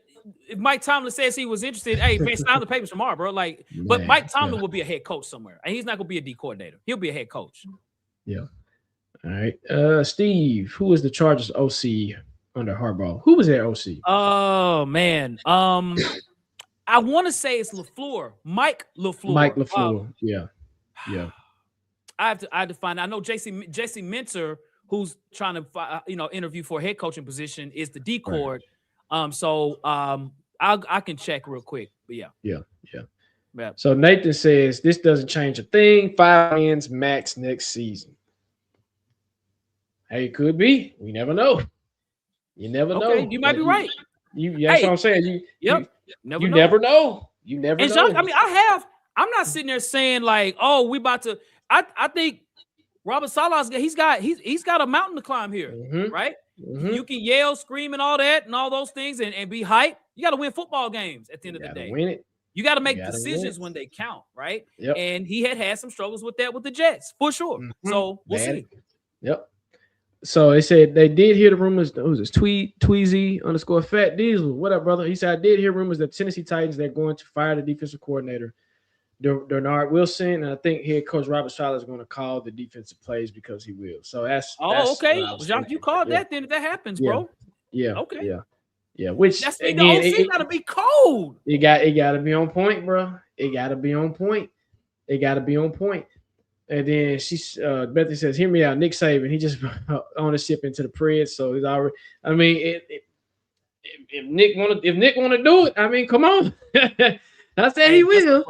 If Mike Tomlin says he was interested, hey, man, sign the papers tomorrow, bro. But Mike Tomlin will be a head coach somewhere. And he's not going to be a D coordinator. He'll be a head coach. Yeah. All right. Steve, who is the Chargers OC under Harbaugh? Who was their OC? Oh, man. I want to say it's LaFleur. Mike LaFleur. Yeah. I have to find out. I know Jesse Minter, who's trying to interview for a head coaching position, is the D coord. I can check real quick. But yeah. So Nathan says this doesn't change a thing. 5 wins max next season. Hey, it could be. We never know. You never know. You might be right. That's what I'm saying. You never know. You never know. Jacques, I'm not sitting there saying like, oh, we about to. I think Robert Saleh, he's got a mountain to climb here, right? Mm-hmm. You can yell, scream, and all that, and all those things, and be hyped. You got to win football games at the end of the day. Win it. You got to make decisions when they count, right? Yep. And he had some struggles with that with the Jets, for sure. Mm-hmm. So we'll see. Yep. So they said they did hear the rumors. Who's this? Tweezy _ Fat Diesel. What up, brother? He said I did hear rumors that Tennessee Titans they're going to fire the defensive coordinator, Denard Wilson, and I think head coach Robert Saleh is going to call the defensive plays because he will. So that's okay. Jacques, you called that then if that happens, bro. Yeah. Okay. Yeah. Which that's again, the OC got to be cold. It got to be on point, bro. It got to be on point. And then Bethany says, "Hear me out, Nick Saban. He just ownership into the Preds, so he's already. I mean, if Nick want to do it, I mean, come on. I said he will.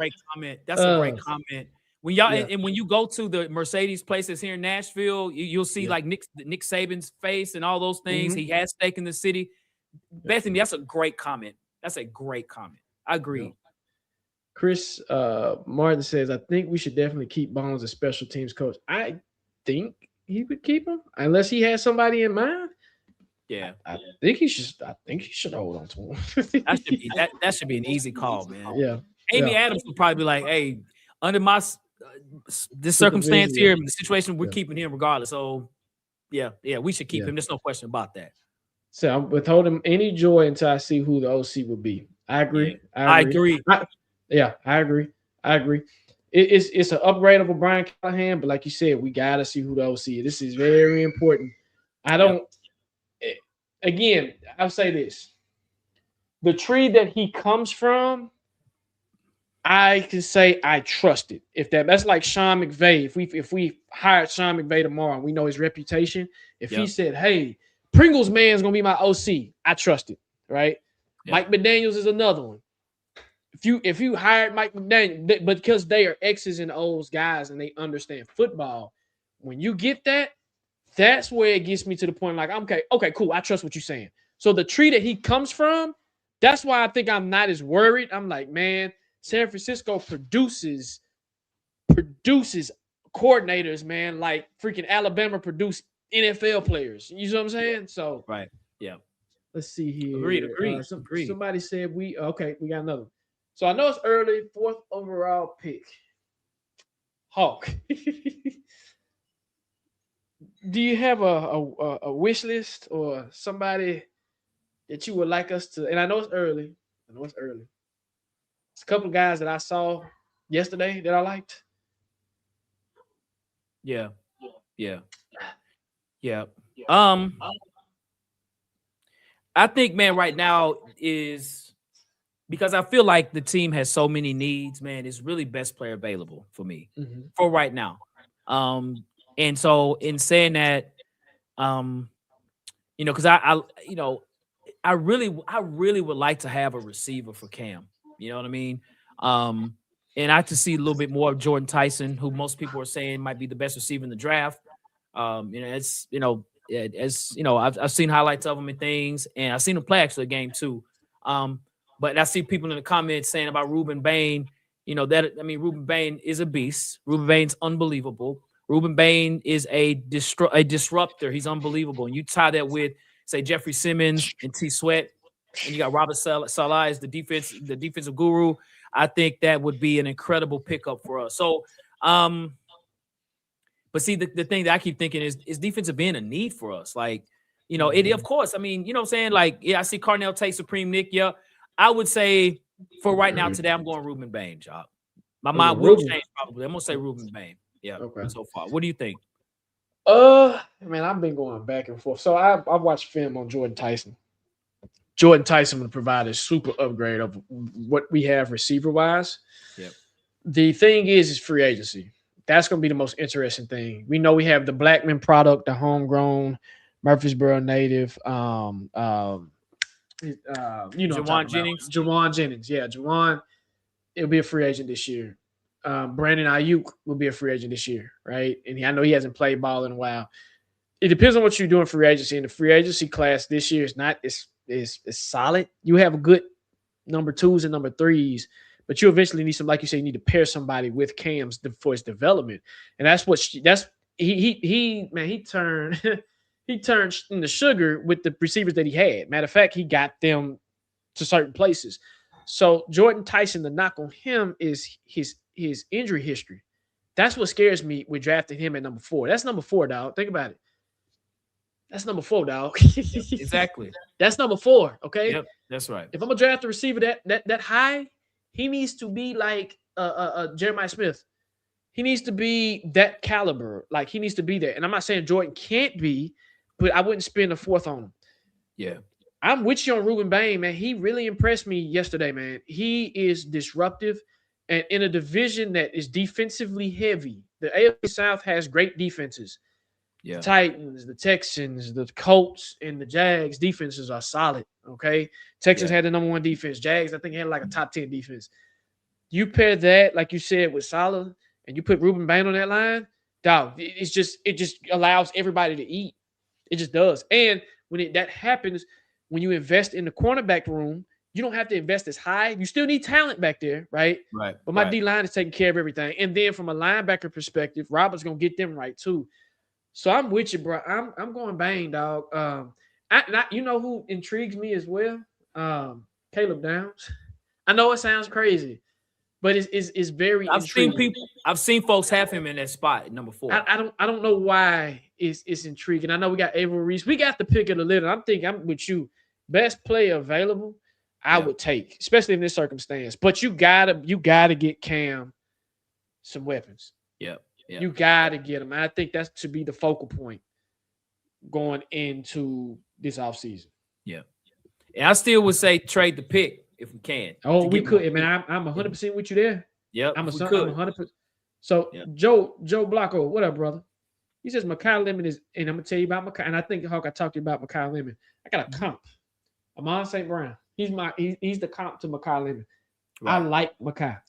That's a great comment. When y'all and when you go to the Mercedes places here in Nashville, you'll see like Nick Saban's face and all those things. Mm-hmm. He has stake in the city. Bethany, that's a great comment. I agree. Yeah. Chris Martin says, I think we should definitely keep Bones as special teams coach. I think he would keep him unless he has somebody in mind. Yeah. I think he should hold on to him. that should be an easy call, man. Yeah. Amy Adams would probably be like, hey, under my this circumstance here, the situation, we're keeping him regardless. So yeah, we should keep him. There's no question about that. So I'm withholding any joy until I see who the OC will be. I agree. Yeah. I agree. I agree. It's an upgrade over Brian Callahan, but like you said, we gotta see who the OC is. This is very important. Again, I'll say this: the tree that he comes from, I can say I trust it. If that's like Sean McVay, if we hired Sean McVay tomorrow and we know his reputation, if he said, "Hey, Pringles man's gonna be my OC," I trust it, right? Yep. Mike McDaniels is another one. If you hired Mike McDaniel, but because they are X's and O's guys and they understand football, when you get that, that's where it gets me to the point like, okay, cool. I trust what you're saying. So the tree that he comes from, that's why I think I'm not as worried. I'm like, man, San Francisco produces coordinators, man, like freaking Alabama produced NFL players. You know what I'm saying? So right. Yeah. Let's see here. Agreed. Somebody said we got another. So I know it's early, 4th overall pick. Hawk. Do you have a wish list or somebody that you would like us to? And I know it's early. It's a couple of guys that I saw yesterday that I liked. Yeah. Yeah. Yeah. Um, I think, man, right now is because I feel like the team has so many needs, man. It's really best player available for me Mhm. for right now. And so in saying that, because I really would like to have a receiver for Cam. You know what I mean? And I to see a little bit more of Jordan Tyson, who most people are saying might be the best receiver in the draft. I've seen highlights of him and things, and I've seen him play actually a game too. But I see people in the comments saying about Ruben Bain, Ruben Bain is a beast. Ruben Bain's unbelievable. Ruben Bain is a disruptor. He's unbelievable. And you tie that with, say, Jeffrey Simmons and T. Sweat, and you got Robert Saleh as the defensive guru. I think that would be an incredible pickup for us. So, but see, the thing that I keep thinking is defensive being a need for us. Like, of course, I mean, you know what I'm saying? Like, yeah, I see Carnell take Supreme Nick. Yeah, I would say for right now today, I'm going Ruben Bain, job. My mind will change probably. I'm going to say Ruben Bain. Yeah, Okay. so far. What do you think? Man, I've been going back and forth. So I've watched film on Jordan Tyson. Jordan Tyson would provide a super upgrade of what we have receiver wise. Yep. The thing is free agency. That's going to be the most interesting thing. We know we have the Blackman product, the homegrown Murfreesboro native. Jawan Jennings. Jawan Jennings. Yeah, Jawan. It'll be a free agent this year. Brandon Ayuk will be a free agent this year, right? And I know he hasn't played ball in a while. It depends on what you're doing free agency. And the free agency class this year is not is solid. You have a good number 2s and number 3s, but you eventually need some, like you say, you need to pair somebody with Cam's for his development. And he turned he turned into sugar with the receivers that he had. Matter of fact, he got them to certain places. So Jordan Tyson, the knock on him is his injury history. That's what scares me with drafting him at number 4. That's number 4, dog. Think about it. That's number 4, dog. Exactly. That's number 4. Okay. Yep, that's right. If I'm gonna draft a receiver that high, he needs to be like Jeremiah Smith. He needs to be that caliber. Like he needs to be there. And I'm not saying Jordan can't be, but I wouldn't spend a 4th on him. Yeah. I'm with you on Ruben Bain, man. He really impressed me yesterday, man. He is disruptive, and in a division that is defensively heavy. The AFC South has great defenses. Yeah. The Titans, the Texans, the Colts, and the Jags defenses are solid. Okay. Texans had the number 1 defense. Jags, I think, had like a top 10 defense. You pair that, like you said, with Saleh, and you put Ruben Bain on that line, dog, it just allows everybody to eat. It just does. And when that happens, when you invest in the cornerback room, you don't have to invest as high. You still need talent back there, right? Right. But my D-line is taking care of everything. And then from a linebacker perspective, Robert's going to get them right too. So I'm with you, bro. I'm going Bain, dog. You know who intrigues me as well? Caleb Downs. I know it sounds crazy, but it's very intriguing. I've seen folks have him in that spot at number 4. I don't know why it's intriguing. I know we got Avery Reese. We got the pick of the litter. I'm with you. Best player available, I would take, especially in this circumstance. But you gotta get Cam some weapons. Yeah. You gotta get him. I think that should be the focal point going into this offseason. Yeah. And I still would say trade the pick if we can. Oh, we could. Man, I'm 100% with you there. Yeah, I'm 100%. So Joe Blocko, what up, brother? He says Makai Lemon is, and I'm gonna tell you about Makai. And I think Hawk, I talked to you about Makai Lemon. I got a comp. Amon St. Brown. He's the comp to Makai Lemon. Right. I like Makai.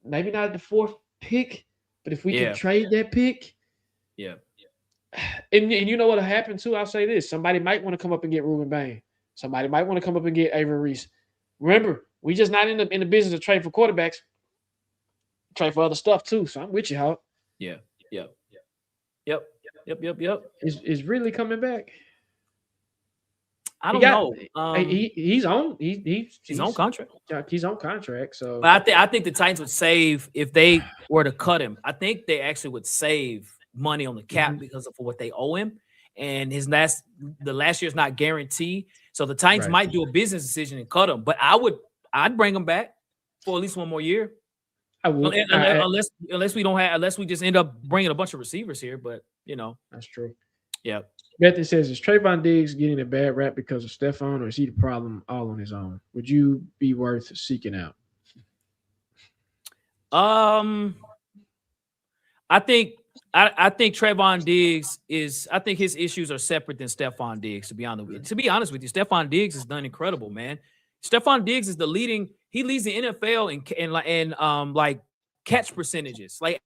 Maybe not the 4th pick, but if we can trade that pick, and you know what'll happen too? I'll say this: somebody might want to come up and get Ruben Bain. Somebody might want to come up and get Avery Reese. Remember, we just not in the business of trade for quarterbacks. Trade for other stuff too. So I'm with you, Hawk. Yep. Is really coming back. I don't know. He's on. He's on contract. He's on contract. So, but I think the Titans would save if they were to cut him. I think they actually would save money on the cap because of what they owe him, and the last year's not guaranteed. So the Titans might do a business decision and cut him. But I'd bring him back for at least one more year. I would, unless we just end up bringing a bunch of receivers here. But that's true. Yeah. Bethany says, is Trayvon Diggs getting a bad rap because of Stephon, or is he the problem all on his own? Would you be worth seeking out? I think Trayvon Diggs I think his issues are separate than Stephon Diggs, to be honest with you. Stephon Diggs has done incredible, man. Stephon Diggs is he leads the NFL in like catch percentages. Like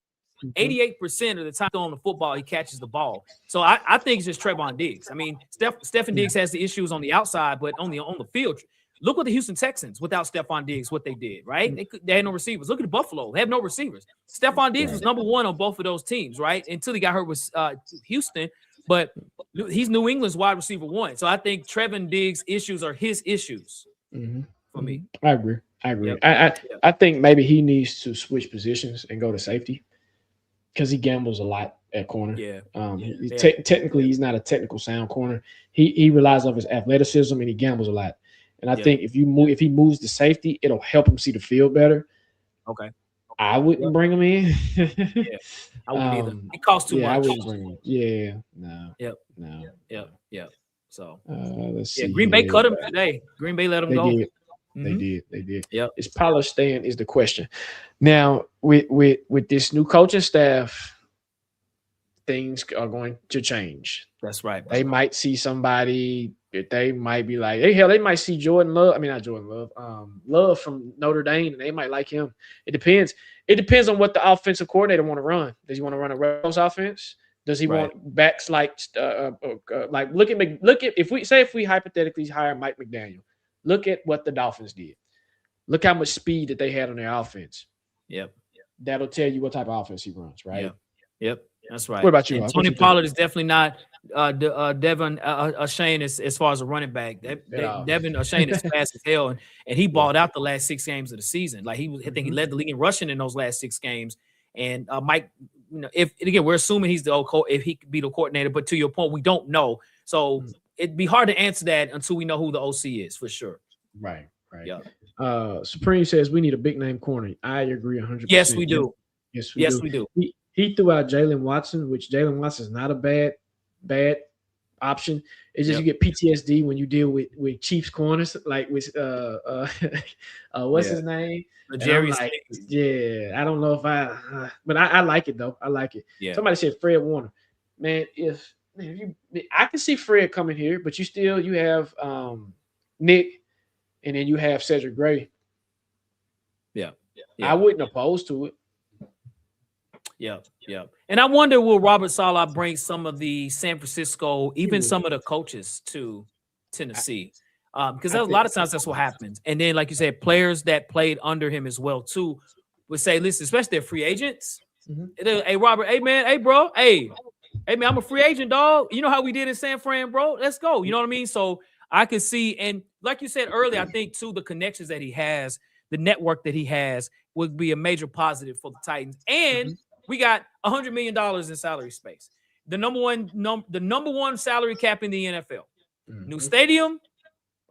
88% of the time throwing the football, he catches the ball. So I think it's just Trayvon Diggs. I mean, Stephon Diggs has the issues on the outside, but on the field. Look what the Houston Texans, without Stephon Diggs, what they did, right? They had no receivers. Look at Buffalo. They have no receivers. Stephon Diggs was number one on both of those teams, right? Until he got hurt with Houston. But he's New England's wide receiver one. So I think Trayvon Diggs' issues are his issues for me. I agree. I think maybe he needs to switch positions and go to safety because he gambles a lot at corner. Technically, he's not a technical sound corner. He relies on his athleticism and he gambles a lot. And I think if he moves to safety, it'll help him see the field better. Okay. I wouldn't bring him in. I wouldn't either. It costs too much. I wouldn't bring him. Yeah. No. Yep. So let's see. Green Bay cut him today. Green Bay let him go. They did. Yep. Is Pollard staying is the question. Now with this new coaching staff, things are going to change. That's right. They might see somebody that they might be like, hey, hell, they might see Jordan Love. I mean, not Jordan Love. Love from Notre Dame, and they might like him. It depends. It depends on what the offensive coordinator want to run. Does he want to run a Rose offense? Does he want backs like look at if we hypothetically hire Mike McDaniel, look at what the Dolphins did. Look how much speed that they had on their offense. Yep. That'll tell you what type of offense he runs, right? Yep. That's right. What about you? Tony Pollard is definitely not Devin Ashane as far as a running back. Devin Ashane is fast as hell, and he balled out the last 6 games of the season. Like I think he led the league in rushing in those last 6 games. And Mike, we're assuming he's if he could be the coordinator, but to your point, we don't know. So it'd be hard to answer that until we know who the OC is for sure. Right. Yeah. Supreme says we need a big name corner. I agree 100%. Yes, we do. Yes, we do. He threw out Jalen Watson, which Jalen Watson is not a bad option. It's just you get PTSD when you deal with Chiefs corners, like with what's his name? Jerry. I don't know if but I like it though. I like it. Yeah. Somebody said Fred Warner. Man, I can see Fred coming here, but you have Nick, and then you have Cedric Gray. Yeah. I wouldn't oppose to it. Yeah. And I wonder, will Robert Saleh bring some of the San Francisco, even some of the coaches to Tennessee? Because a lot of times that's what happens. And then, like you said, players that played under him as well, too, would say, listen, especially their free agents. Hey, Robert, hey, man, hey, bro, hey, man, I'm a free agent, dog. You know how we did in San Fran, bro? Let's go. You know what I mean? So I could see, and like you said earlier, I think, too, the connections that he has, the network that he has would be a major positive for the Titans. And we got $100 million in salary space. The number one salary cap in the NFL. New stadium,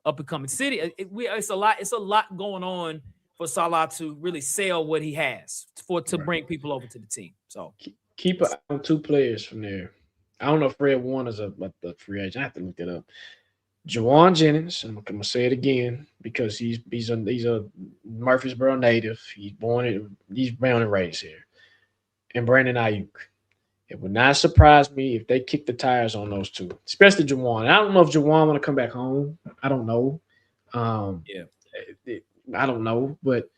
up and coming city. It's a lot going on for Saleh to really sell what he has to bring people over to the team. So keep an eye on 2 players from there. I don't know if Fred Warner's a free agent. I have to look that up. Jawan Jennings, I'm gonna say it again because he's a Murfreesboro native. He's born and raised here. And Brandon Ayuk. It would not surprise me if they kick the tires on those 2, especially Jawan. I don't know if Jawan want to come back home. I don't know. I don't know, but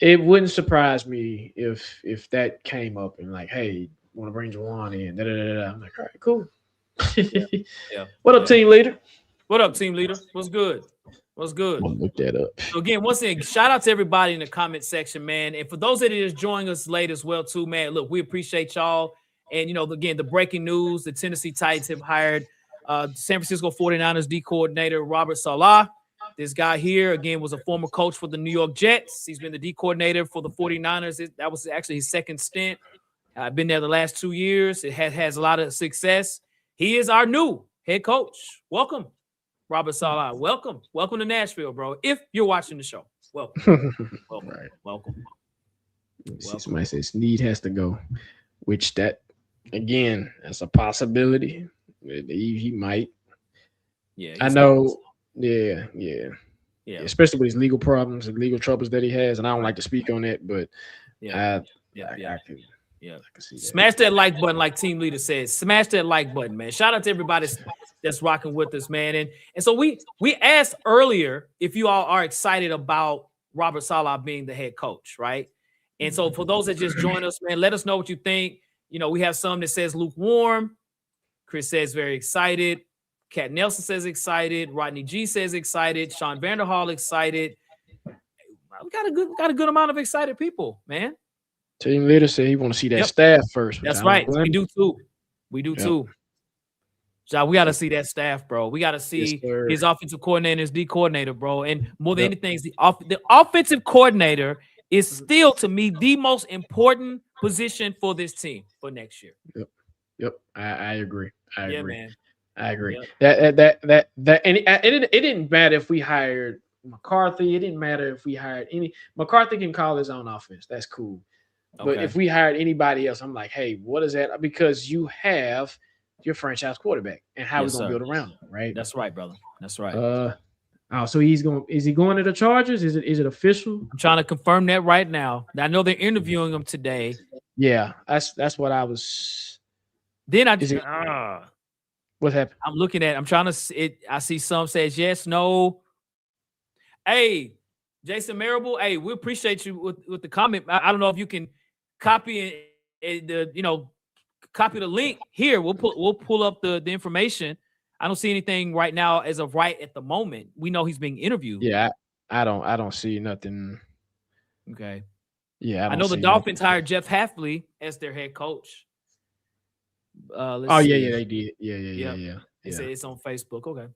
it wouldn't surprise me if that came up and like, hey, want to bring Jawan in? I'm like, all right, cool. What up, team leader? What up, team leader? What's good? I'm gonna look that up. So again, once again, shout out to everybody in the comment section, man. And for those that are just joining us late as well, too, man. Look, we appreciate y'all. And again, the breaking news: the Tennessee Titans have hired San Francisco 49ers D coordinator Robert Saleh. This guy here, again, was a former coach for the New York Jets. He's been the D coordinator for the 49ers. That was actually his second stint. I've been there the last 2 years. It has a lot of success. He is our new head coach. Welcome, Robert Saleh. Welcome. Welcome to Nashville, bro. If you're watching the show, welcome. Welcome. Right. Welcome. Somebody says Need has to go, which that, again, that's a possibility. He might. Yeah. I know. Yeah. Especially with his legal problems and legal troubles that he has. And I don't like to speak on that, but I can see that. Smash that like button, like Team Leader says. Smash that like button, man. Shout out to everybody that's rocking with us, man. And so we asked earlier if you all are excited about Robert Saleh being the head coach, right? And so for those that just joined us, man, let us know what you think. You know, we have some that says lukewarm. Chris says very excited. Kat Nelson says excited. Rodney G says excited. Sean Vanderhall excited. We got a good amount of excited people, man. Team Leader said he want to see that staff first. That's right. We do too. So we got to see that staff, bro. We got to see his offensive coordinator, his D coordinator, bro. And more than anything, the offensive coordinator is still, to me, the most important position for this team for next year. Yep. I agree. I agree. Man. I agree. Yep. It didn't matter if we hired McCarthy. It didn't matter if we hired any. McCarthy can call his own offense. That's cool. But if we hired anybody else, I'm like, hey, what is that? Because you have your franchise quarterback, and how we're gonna build around him, right? That's right, brother. That's right. So is he going to the Chargers? Is it official? I'm trying to confirm that right now. I know they're interviewing him today. Yeah, that's what I was. Then what happened? I'm trying to see. I see some says yes, no. Hey, Jason Marable. Hey, we appreciate you with the comment. I don't know if you can copy copy the link here. We'll pull up the information. I don't see anything right now as of right at the moment. We know he's being interviewed. Yeah, I don't see nothing. Okay. Yeah, I know the Dolphins hired Jeff Hafley as their head coach. Yeah, they did. Yeah. They say it's on Facebook. Okay.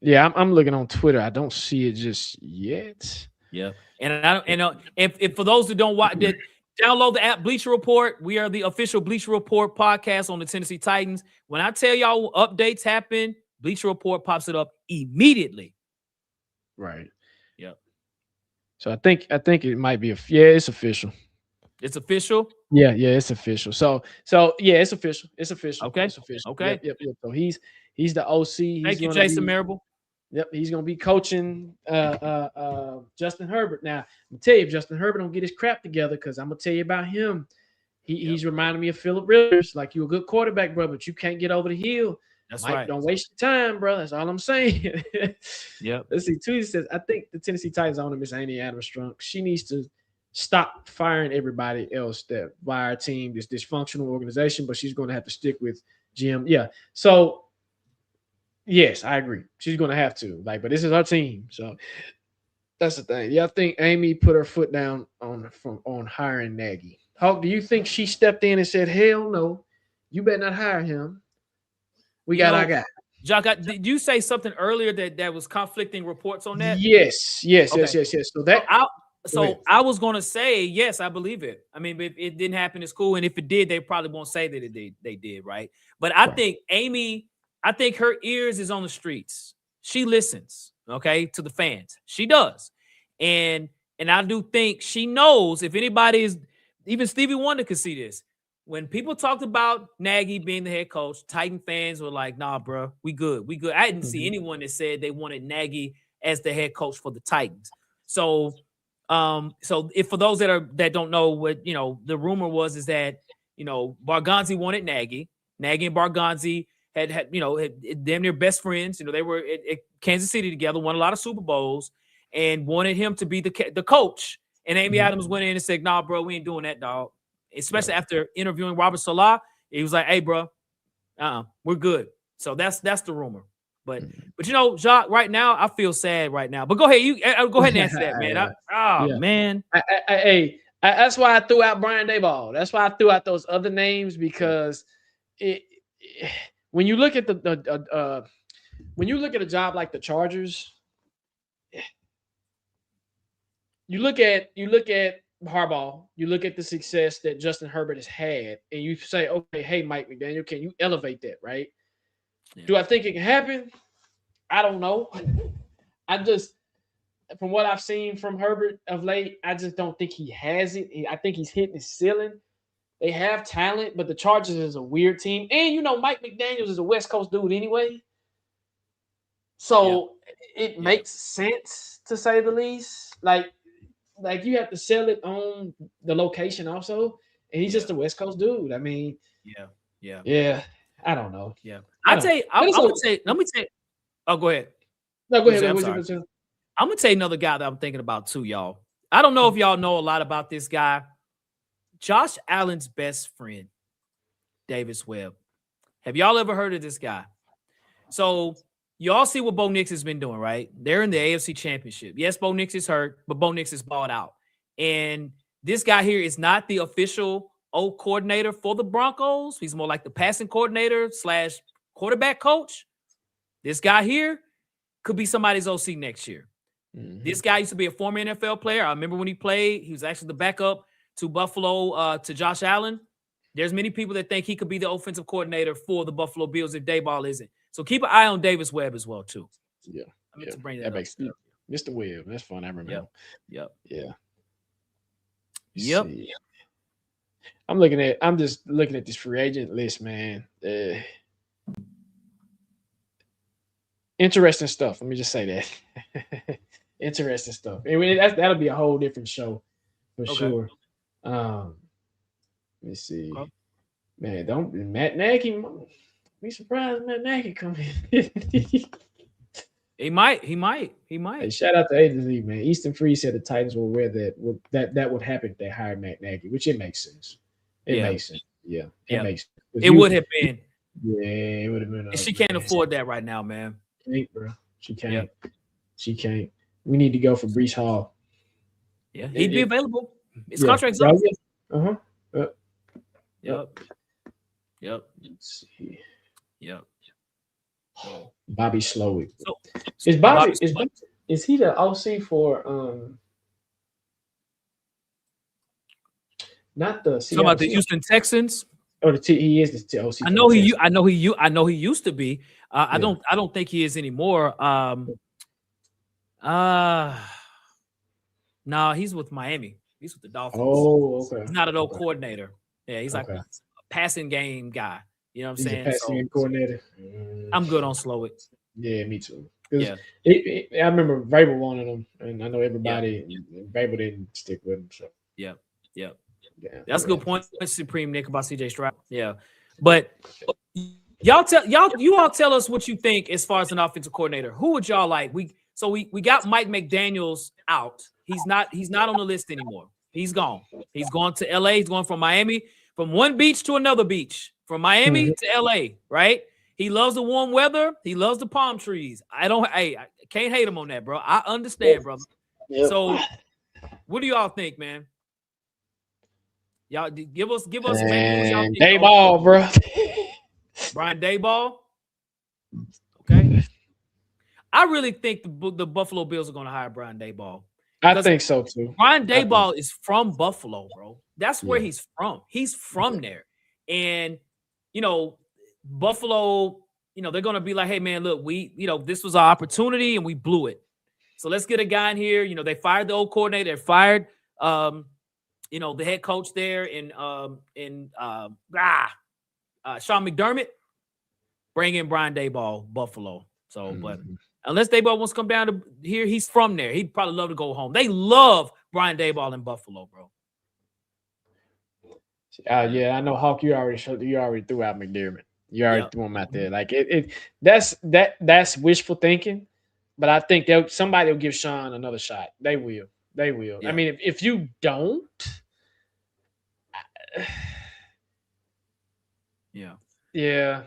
Yeah, I'm looking on Twitter. I don't see it just yet. Yeah, and for those who don't watch that, download the app Bleacher Report. We are the official Bleacher Report podcast on the Tennessee Titans. When I tell y'all updates happen, Bleacher Report pops it up immediately. Right. Yep. So I think it might be it's official. It's official. Yeah, it's official. So yeah, it's official. It's official. Okay. It's official. Okay. Yep. So he's the OC. Thank you, Jason Marable. Yep, he's gonna be coaching Justin Herbert. Now, I'm gonna tell you, if Justin Herbert don't get his crap together, because I'm gonna tell you about him. He's reminding me of Phillip Rivers. Like, you're a good quarterback, bro, but you can't get over the hill. That's Mike, right. Don't waste your time, bro. That's all I'm saying. Yep. Let's see. Tuesday says, I think the Tennessee Titans owner, Miss Amy Adams-Strunk, she needs to stop firing everybody else that by our team, this dysfunctional organization, but she's going to have to stick with Jim. Yeah. So, yes, I agree. She's going to have to. But this is our team. So that's the thing. Yeah, I think Amy put her foot down on hiring Nagy. Hawk, do you think she stepped in and said, hell no, you better not hire him? We got our guy. Jock, did you say something earlier that was conflicting reports on that? Yes. So I was going to say, yes, I believe it. I mean, if it didn't happen, it's cool. And if it did, they probably won't say that they did, right? But I think Amy, her ears is on the streets. She listens, okay, to the fans. She does. And I do think she knows, if anybody is, even Stevie Wonder could see this. When people talked about Nagy being the head coach, Titan fans were like, nah, bro, we good. I didn't see anyone that said they wanted Nagy as the head coach for the Titans. So if for those that don't know what, the rumor is that, Barganzi wanted Nagy. Nagy and Barganzi had damn near best friends. They were at Kansas City together, won a lot of Super Bowls, and wanted him to be the coach. And Amy Adams went in and said, nah, bro, we ain't doing that, dog. Especially after interviewing Robert Saleh, he was like, hey, bro, we're good. So that's the rumor. But Jacques, right now, I feel sad right now. But go ahead, go ahead and answer that, man. Man. That's why I threw out Brian Daboll. That's why I threw out those other names, because when you look at when you look at a job like the Chargers, you look at Harbaugh, you look at the success that Justin Herbert has had, and you say, okay, hey, Mike McDaniel, can you elevate that, right? Yeah. Do I think it can happen? I don't know. I just, from what I've seen from Herbert of late, I just don't think he has it. I think he's hitting his ceiling. They have talent, but the Chargers is a weird team. And, Mike McDaniels is a West Coast dude anyway. So it makes sense, to say the least. Like you have to sell it on the location also. And he's just a West Coast dude. I mean, yeah. I don't know. Yeah. I'm gonna say, oh, go ahead. No, go ahead. I'm gonna tell you another guy that I'm thinking about too, y'all. I don't know if y'all know a lot about this guy. Josh Allen's best friend, Davis Webb. Have y'all ever heard of this guy? So y'all see what Bo Nix has been doing, right? They're in the AFC Championship. Yes, Bo Nix is hurt, but Bo Nix is balled out. And this guy here is not the official coordinator for the Broncos. He's more like the passing coordinator / quarterback coach. This guy here could be somebody's OC next year. Mm-hmm. This guy used to be a former NFL player. I remember when he played, he was actually the backup to Buffalo, to Josh Allen. There's many people that think he could be the offensive coordinator for the Buffalo Bills if Dayball isn't. So keep an eye on Davis Webb as well, too. Yeah. I meant to bring that makes sense. Mr. Webb. That's fun. I remember. Yep. Yeah. Yep. I'm just looking at this free agent list, man. Interesting stuff. Let me just say that. Interesting stuff. I mean, that'll be a whole different show for sure. Let me see. Okay. Man, don't Matt Nagy. Be surprised Matt Nagy come in. He might. Hey, shout out to A-Z, man. Easton Free said the Titans were aware that would happen if they hired Matt Nagy, which it makes sense. It makes sense. Yeah, it makes sense. It would have been. Yeah, it would have been. And she can't afford that right now, man. Can't, bro. She can't. Yeah. She can't. We need to go for Breece Hall. Yeah, he'd be available. His contract's up. Yep. Let's see. Yep. Bobby Slowick. So, is he the OC for not the Seattle? About the Houston Texans? Oh, he is the OC. I know he used to be. I don't think he is anymore. No, he's with Miami. He's with the Dolphins. Oh, okay. He's not an old coordinator. Yeah, he's like a passing game guy. You know what I'm saying? Passing game coordinator. I'm good on Slowick. Yeah, me too. Yeah, I remember Vrabel wanted him, and I know everybody. Vrabel didn't stick with him. So yeah. That's a good point, Supreme Nick, about CJ Stroud. Yeah, but you all tell us what you think as far as an offensive coordinator. Who would y'all like? We got Mike McDaniels out. He's not on the list anymore. He's gone. He's gone to LA. He's going from Miami, from one beach to another beach, from Miami to LA, right? He loves the warm weather. He loves the palm trees. I can't hate him on that, bro. I understand, brother. Yep. So what do y'all think, man? Y'all give us Dayball, bro. Brian Dayball. Okay. I really think the Buffalo Bills are going to hire Brian Dayball. I think so too. Brian Dayball is from Buffalo, bro. That's where he's from. He's from there. And, Buffalo, they're going to be like, hey, man, look, this was our opportunity and we blew it. So let's get a guy in here. They fired the old coordinator. They fired, the head coach there Sean McDermott. Bring in Brian Dayball, Buffalo. So, but unless Dayball wants to come down to here, he's from there. He'd probably love to go home. They love Brian Dayball in Buffalo, bro. I know, Hawk. You already threw out McDermott. You already threw him out there. Like that's wishful thinking, but I think somebody will give Sean another shot. They will. Yeah. I mean, if you don't, Yeah.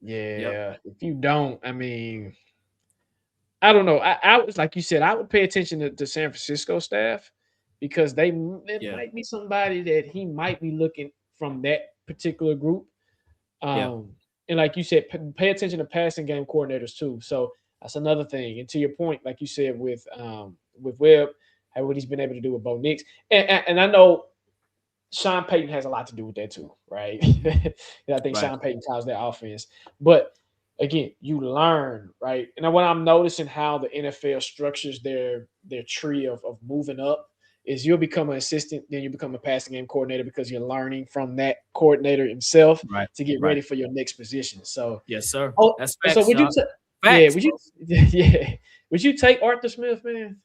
If you don't, I mean, I don't know. I was like you said, I would pay attention to San Francisco staff because it might be somebody that he might be looking from that particular group. And like you said, pay attention to passing game coordinators too. So that's another thing. And to your point, like you said with Webb, how what he's been able to do with Bo Nix, and I know Sean Payton has a lot to do with that too, right? I think Sean Payton calls that offense. But again, you learn, right? And what I'm noticing how the NFL structures their tree of moving up is you'll become an assistant, then you become a passing game coordinator because you're learning from that coordinator himself to get ready for your next position. So yes, sir. Oh, that's facts. So would you? Would you? Yeah. Would you take Arthur Smith, man?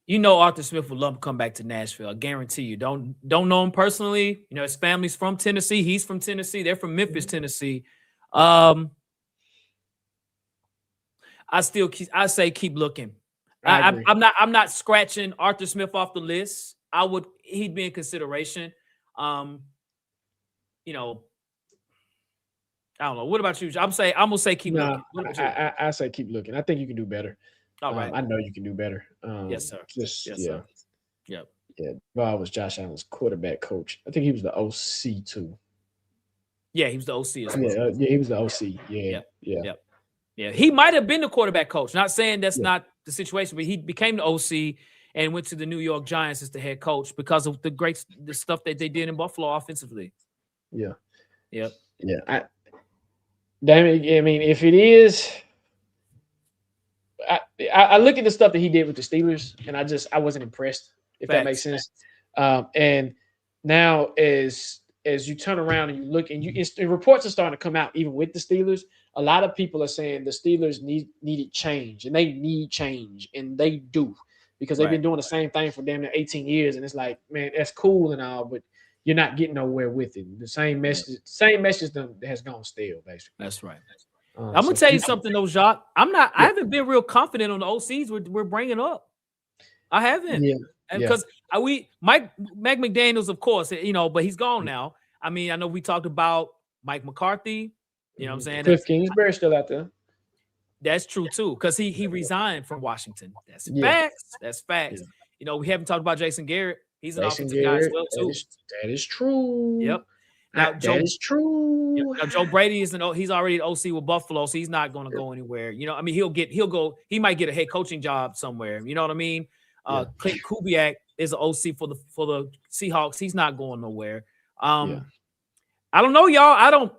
You know Arthur Smith would love to come back to Nashville. I guarantee you. Don't know him personally. You know, his family's from Tennessee. He's from Tennessee. They're from Memphis, Tennessee. I say keep looking. I'm not scratching Arthur Smith off the list. He'd be in consideration. You know, I don't know. What about you? I'm gonna say keep looking. I say keep looking. I think you can do better. All right. I know you can do better. Yes, sir. Sir. Yep. Yeah. Bob was Josh Allen's quarterback coach. I think he was the OC too. Yeah, he was the OC as well. Yeah, he was the OC. Yeah. He might have been the quarterback coach. Not saying that's not the situation, but he became the OC and went to the New York Giants as the head coach because of the stuff that they did in Buffalo offensively. Yeah. Yep. Yeah. I mean, if it is, I look at the stuff that he did with the Steelers, and I wasn't impressed, if that makes sense. And now as you turn around and you look, and reports are starting to come out even with the Steelers. A lot of people are saying the Steelers needed change, and they need change, and they do, because they've been doing the same thing for damn near 18 years, and it's like, man, that's cool and all, but you're not getting nowhere with it. The same message that has gone stale, basically. That's right. I'm gonna tell you something though, Jacques. I haven't been real confident on the OCs we're bringing up. I haven't. Because Mike McDaniels, of course, you know, but he's gone now. I mean, I know we talked about Mike McCarthy. You know what I'm saying? Cliff Kingsbury still out there. That's true too, because he resigned from Washington. That's facts. That's facts. Yeah. You know, we haven't talked about Jason Garrett. He's an offensive guy as well too. That is true. Yep. Now that is true. Now Joe Brady he's already an OC with Buffalo, so he's not going to go anywhere. You know, I mean, he might get a head coaching job somewhere. You know what I mean? Clint Kubiak is an OC for the Seahawks. He's not going nowhere. I don't know, y'all.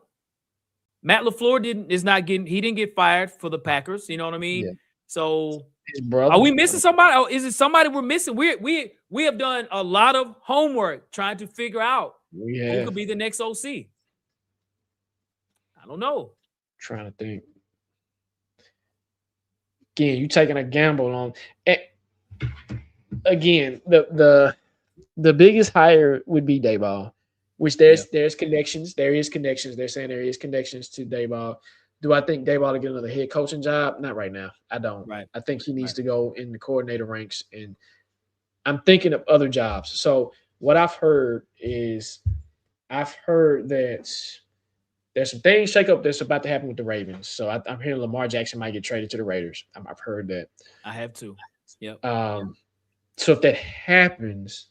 Matt LaFleur didn't get fired for the Packers. You know what I mean? Yeah. So are we missing somebody? Or is it somebody we're missing? We have done a lot of homework trying to figure out who could be the next OC. I don't know. Trying to think. Again, you taking a gamble on. Again, the biggest hire would be Dayball, which there's connections. There is connections. They're saying there is connections to Dayball. Do I think Dayball to get another head coaching job? Not right now. I don't. Right. I think he needs to go in the coordinator ranks, and I'm thinking of other jobs. So what I've heard that there's some things shake up that's about to happen with the Ravens. So I'm hearing Lamar Jackson might get traded to the Raiders. I've heard that. I have too. Yep. So if that happens,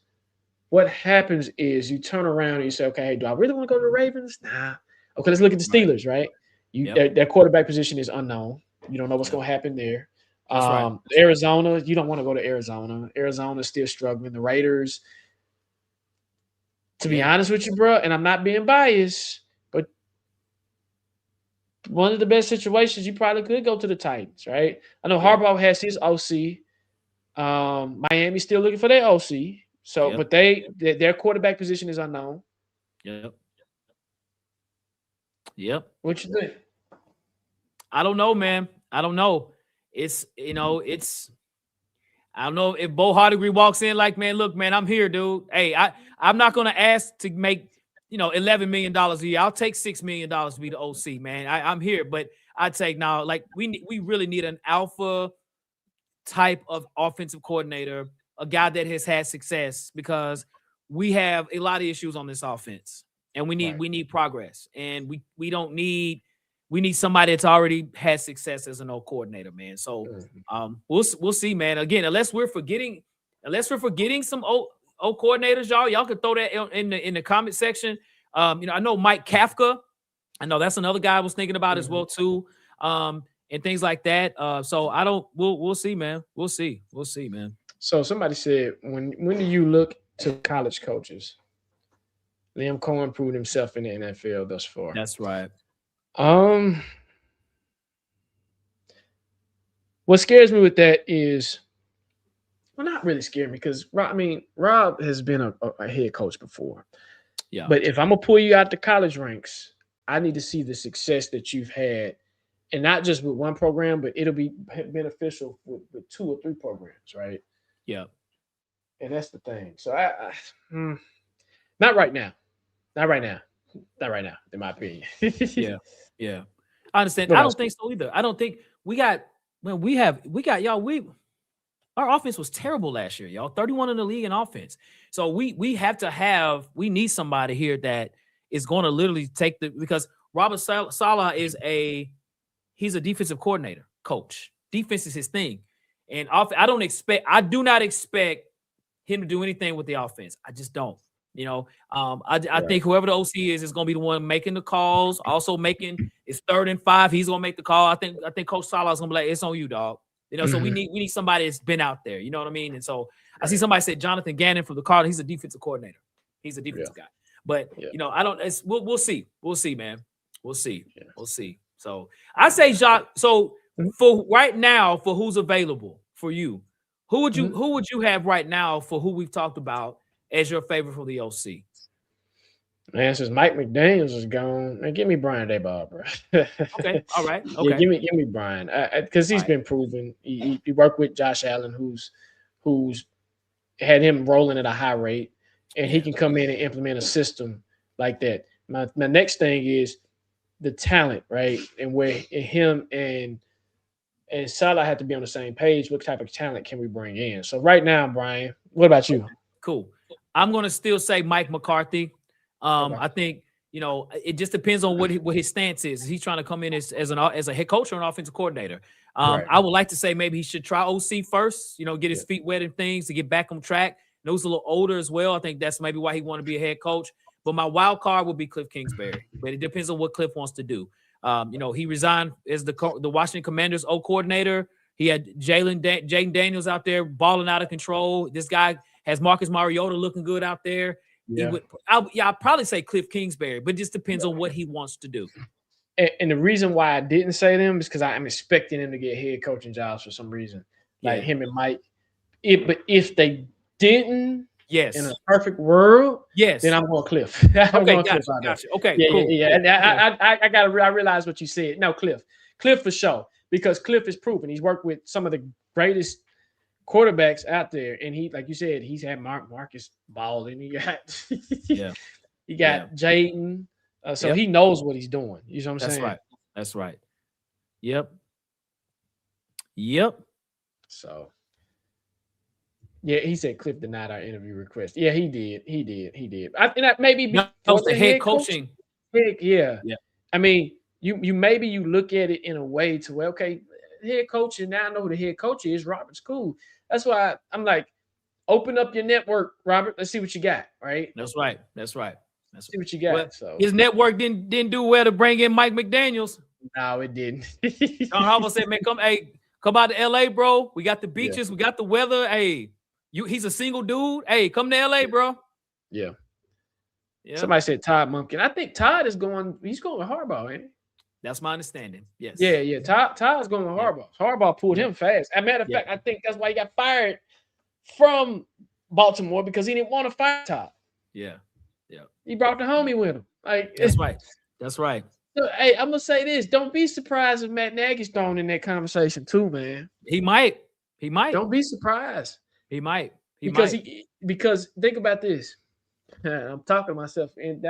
what happens is you turn around and you say, okay, hey, do I really want to go to the Ravens? Nah. Okay, let's look at the Steelers, right? Their quarterback position is unknown. You don't know what's going to happen there. Right. Arizona, you don't want to go to Arizona. Arizona's still struggling. The Raiders, to be honest with you, bro, and I'm not being biased, but one of the best situations, you probably could go to the Titans, right? I know Harbaugh has his OC. Miami's still looking for their OC. So, but their quarterback position is unknown. Yep. What you think? I don't know, man. I don't know. I don't know if Bo Hardegree walks in like, man, look, man, I'm here, dude. Hey, I'm not gonna ask to make $11 million a year. I'll take $6 million to be the OC, man. I'm here, but I take now, like we really need an alpha type of offensive coordinator, a guy that has had success, because we have a lot of issues on this offense, and we need progress, and we need somebody that's already had success as an old coordinator, man. So we'll see, man. Again, unless we're forgetting some coordinators, y'all. Y'all can throw that in the comment section. I know Mike Kafka. I know that's another guy I was thinking about as well too. And things like that. So I don't. We'll see, man. We'll see, man. So somebody said, when do you look to college coaches? Liam Cohen proved himself in the NFL thus far. That's right. What scares me with that is, well, not really scared me because Rob has been a head coach before. Yeah. But if I'm gonna pull you out the college ranks, I need to see the success that you've had, and not just with one program, but it'll be beneficial with 2 or 3 programs, right? Yeah. And that's the thing. So not right now. Not right now, in my opinion. Yeah. I understand. I don't think so either. I don't think we got y'all. Our offense was terrible last year, y'all. 31 in the league in offense. So we need somebody here that is going to literally take because Robert Saleh he's a defensive coordinator, coach. Defense is his thing. And I do not expect him to do anything with the offense. I just don't. I think whoever the OC is going to be the one making the calls. Also it's 3rd and 5. He's going to make the call. I think Coach Saleh is going to be like, it's on you, dog. So we need somebody that's been out there. You know what I mean? And so I see somebody said Jonathan Gannon from the Cardinals. He's a defensive coordinator. He's a defensive guy. But I don't. We'll see. We'll see, man. We'll see. Yeah. We'll see. So I say, Jacques. So for right now, for who's available for you, who would you have right now for who we've talked about as your favorite for the OC? Man, since Mike McDaniels is gone, man, give me Brian Daboll, bro. Okay, all right. Okay, yeah, give me Brian because he's been proven. He worked with Josh Allen, who's had him rolling at a high rate, and he can come in and implement a system like that. My next thing is the talent, right? And where him and Saleh have to be on the same page. What type of talent can we bring in? So right now, Brian, what about you? Cool. I'm going to still say Mike McCarthy. I think it just depends on what his stance is. Is he trying to come in as a head coach or an offensive coordinator? I would like to say maybe he should try OC first. Get his feet wet and things to get back on track. He's a little older as well. I think that's maybe why he want to be a head coach. But my wild card would be Cliff Kingsbury. But it depends on what Cliff wants to do. He resigned as the Washington Commanders O coordinator. He had Jaden Daniels out there balling out of control. This guy has Marcus Mariota looking good out there. Yeah. I'd probably say Cliff Kingsbury, but it just depends on what he wants to do. And the reason why I didn't say them is because I'm expecting him to get head coaching jobs for some reason, like him and Mike. But if they didn't, in a perfect world, then I'm going Cliff. Gotcha. Okay, cool. Yeah. And I realized what you said. No, Cliff for sure, because Cliff is proven. He's worked with some of the greatest quarterbacks out there, and he, like you said, he's had Marcus balling. He got Jaden, so he knows what he's doing. You know what I'm saying? That's right. Yep. So yeah, he said Cliff denied our interview request. Yeah, he did. I think that maybe was the head coaching. Yeah. I mean, you maybe you look at it in a way to where, okay, head coach, and now I know who the head coach is. Robert's cool. That's why I'm like, open up your network, Robert. Let's see what you got. Right. That's right. Let's see what you got. Well, so his network didn't do well to bring in Mike McDaniels. No, it didn't. John Harbaugh said, "Man, come out to LA, bro. We got the beaches, we got the weather. Hey, he's a single dude. Hey, come to LA, bro." Yeah. Somebody said Todd Mumpkin. I think Todd is going. He's going with Harbaugh, ain't he? That's my understanding. Yes. Yeah. Todd's going with Harbaugh. Harbaugh pulled him fast. As a matter of fact, I think that's why he got fired from Baltimore, because he didn't want to fire Todd. Yeah. He brought the homie with him. Like, that's right. So, hey, I'm gonna say this: don't be surprised if Matt Nagy's thrown in that conversation too, man. He might. Don't be surprised. He might. Because think about this. I'm talking to myself, and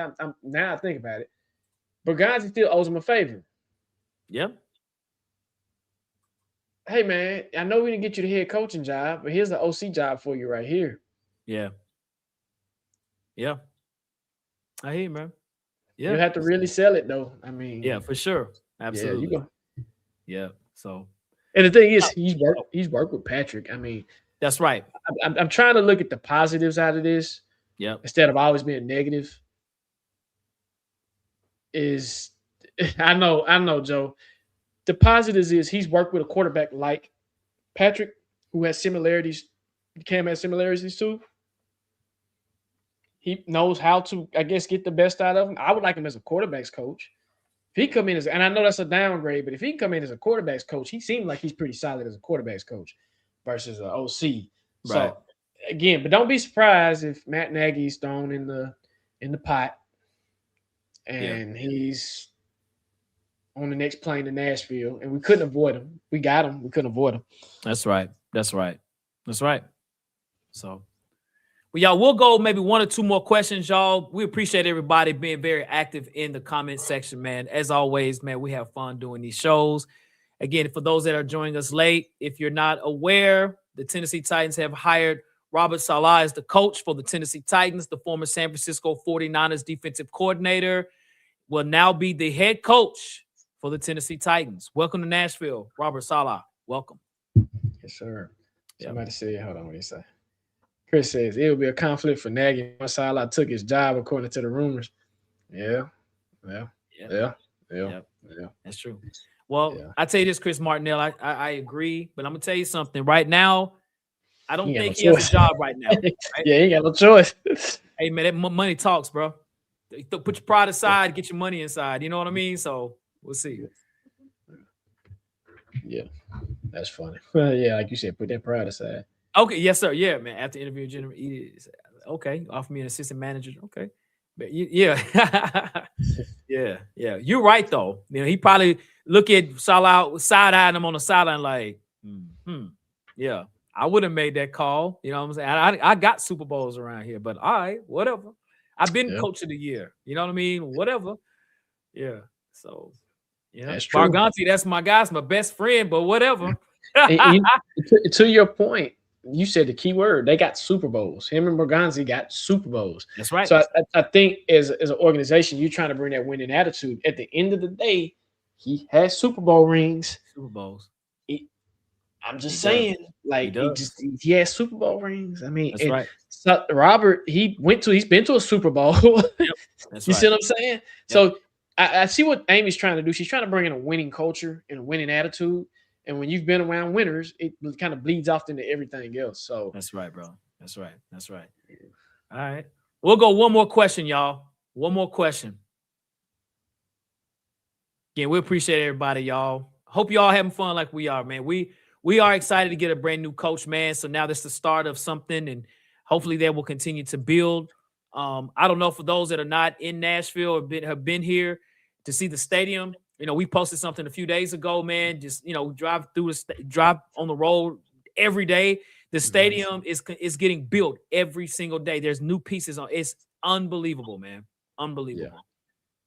now I think about it. Berganzi still owes him a favor. Yep. Hey, man, I know we didn't get you the head coaching job, but here's the OC job for you right here. Yeah. I hear you, man. Yeah. You have to really sell it, though. I mean, yeah, for sure. Absolutely. Yeah. So. And the thing is, he's worked with Patrick. I mean, That's right. I'm trying to look at the positives out of this. Yep. Instead of always being negative. I know, Joe. The positives is he's worked with a quarterback like Patrick, who has similarities. Cam has similarities too. He knows how to, I guess, get the best out of him. I would like him as a quarterback's coach. If he come in and I know that's a downgrade, but if he can come in as a quarterback's coach, he seemed like he's pretty solid as a quarterback's coach versus an OC. Right. So again, but don't be surprised if Matt Nagy's thrown in the pot and he's on the next plane to Nashville, and we couldn't avoid him. We got him. We couldn't avoid him. That's right. So, well, y'all, we'll go maybe one or two more questions, y'all. We appreciate everybody being very active in the comment section, man. As always, man, we have fun doing these shows. Again, for those that are joining us late, if you're not aware, the Tennessee Titans have hired Robert Saleh as the coach for the Tennessee Titans. The former San Francisco 49ers defensive coordinator will now be the head coach for the Tennessee Titans. Welcome to Nashville, Robert Saleh. Welcome. Yes, sir. Somebody said, hold on, what do you say? Chris says, it would be a conflict for Nagy once Saleh took his job, according to the rumors. Yeah. That's true. Well, I tell you this, Chris Martinell, I agree, but I'm going to tell you something. Right now, I don't think he has a job right now. Right? Yeah, he ain't got no choice. Hey, man, that money talks, bro. Put your pride aside, get your money inside. You know what I mean? So we'll see. Yeah, that's funny. Well, yeah, like you said, put that pride aside. Okay, yes, sir. Yeah, man. After interviewing General, okay, offer me an assistant manager. Okay, but yeah, yeah. You're right though. You know, he probably look at Saleh side-eyeing him on the sideline like, yeah, I would have made that call. You know what I'm saying? I got Super Bowls around here, but all right, whatever. I've been coach of the year. You know what I mean? Whatever. Yeah. So, yeah. That's true. Barganti, that's my guy. It's my best friend, but whatever. To your point, you said the key word. They got Super Bowls. Him and Barganti got Super Bowls. That's right. So I think as an organization, you're trying to bring that winning attitude. At the end of the day, he has Super Bowl rings. Super Bowls. I'm just saying, like he has Super Bowl rings. I mean, that's right. So Robert, he's been to a Super Bowl. That's you see what I'm saying? Yep. So I see what Amy's trying to do. She's trying to bring in a winning culture and a winning attitude. And when you've been around winners, it kind of bleeds off into everything else. So that's right, bro. That's right. All right. We'll go one more question, y'all. One more question. Again, we appreciate everybody, y'all. Hope y'all having fun like we are, man. We are excited to get a brand new coach, man. So now that's the start of something, and hopefully that will continue to build. I don't know, for those that are not in Nashville or have been here to see the stadium. You know, we posted something a few days ago, man. Just, you know, drive on the road every day. The stadium is getting built every single day. There's new pieces on. It's unbelievable, man. Unbelievable.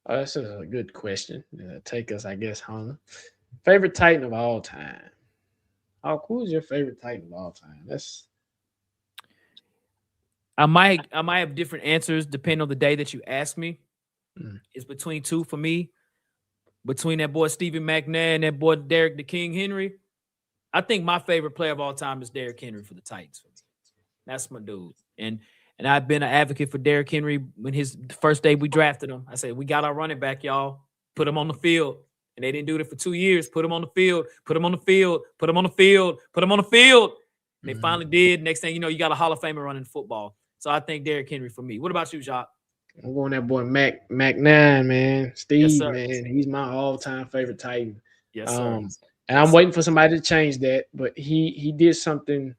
Yeah. That's a good question. Take us, I guess, home. Favorite Titan of all time. Oh, who's your favorite Titan of all time? I might have different answers depending on the day that you ask me. It's between two for me. Between that boy Stephen McNair and that boy Derrick the King Henry. I think my favorite player of all time is Derrick Henry for the Titans. That's my dude. And I've been an advocate for Derrick Henry when his first day we drafted him. I said, we got our running back, y'all. Put him on the field. And they didn't do it for 2 years. Put him on the field. Put him on the field. Put him on the field. Put him on the field. And they finally did. Next thing you know, you got a Hall of Famer running football. So I think Derrick Henry for me. What about you, Jacques? I'm going that boy Mac9, man. Steve, man. He's my all-time favorite Titan. Yes, sir. And I'm waiting for somebody to change that. But he did something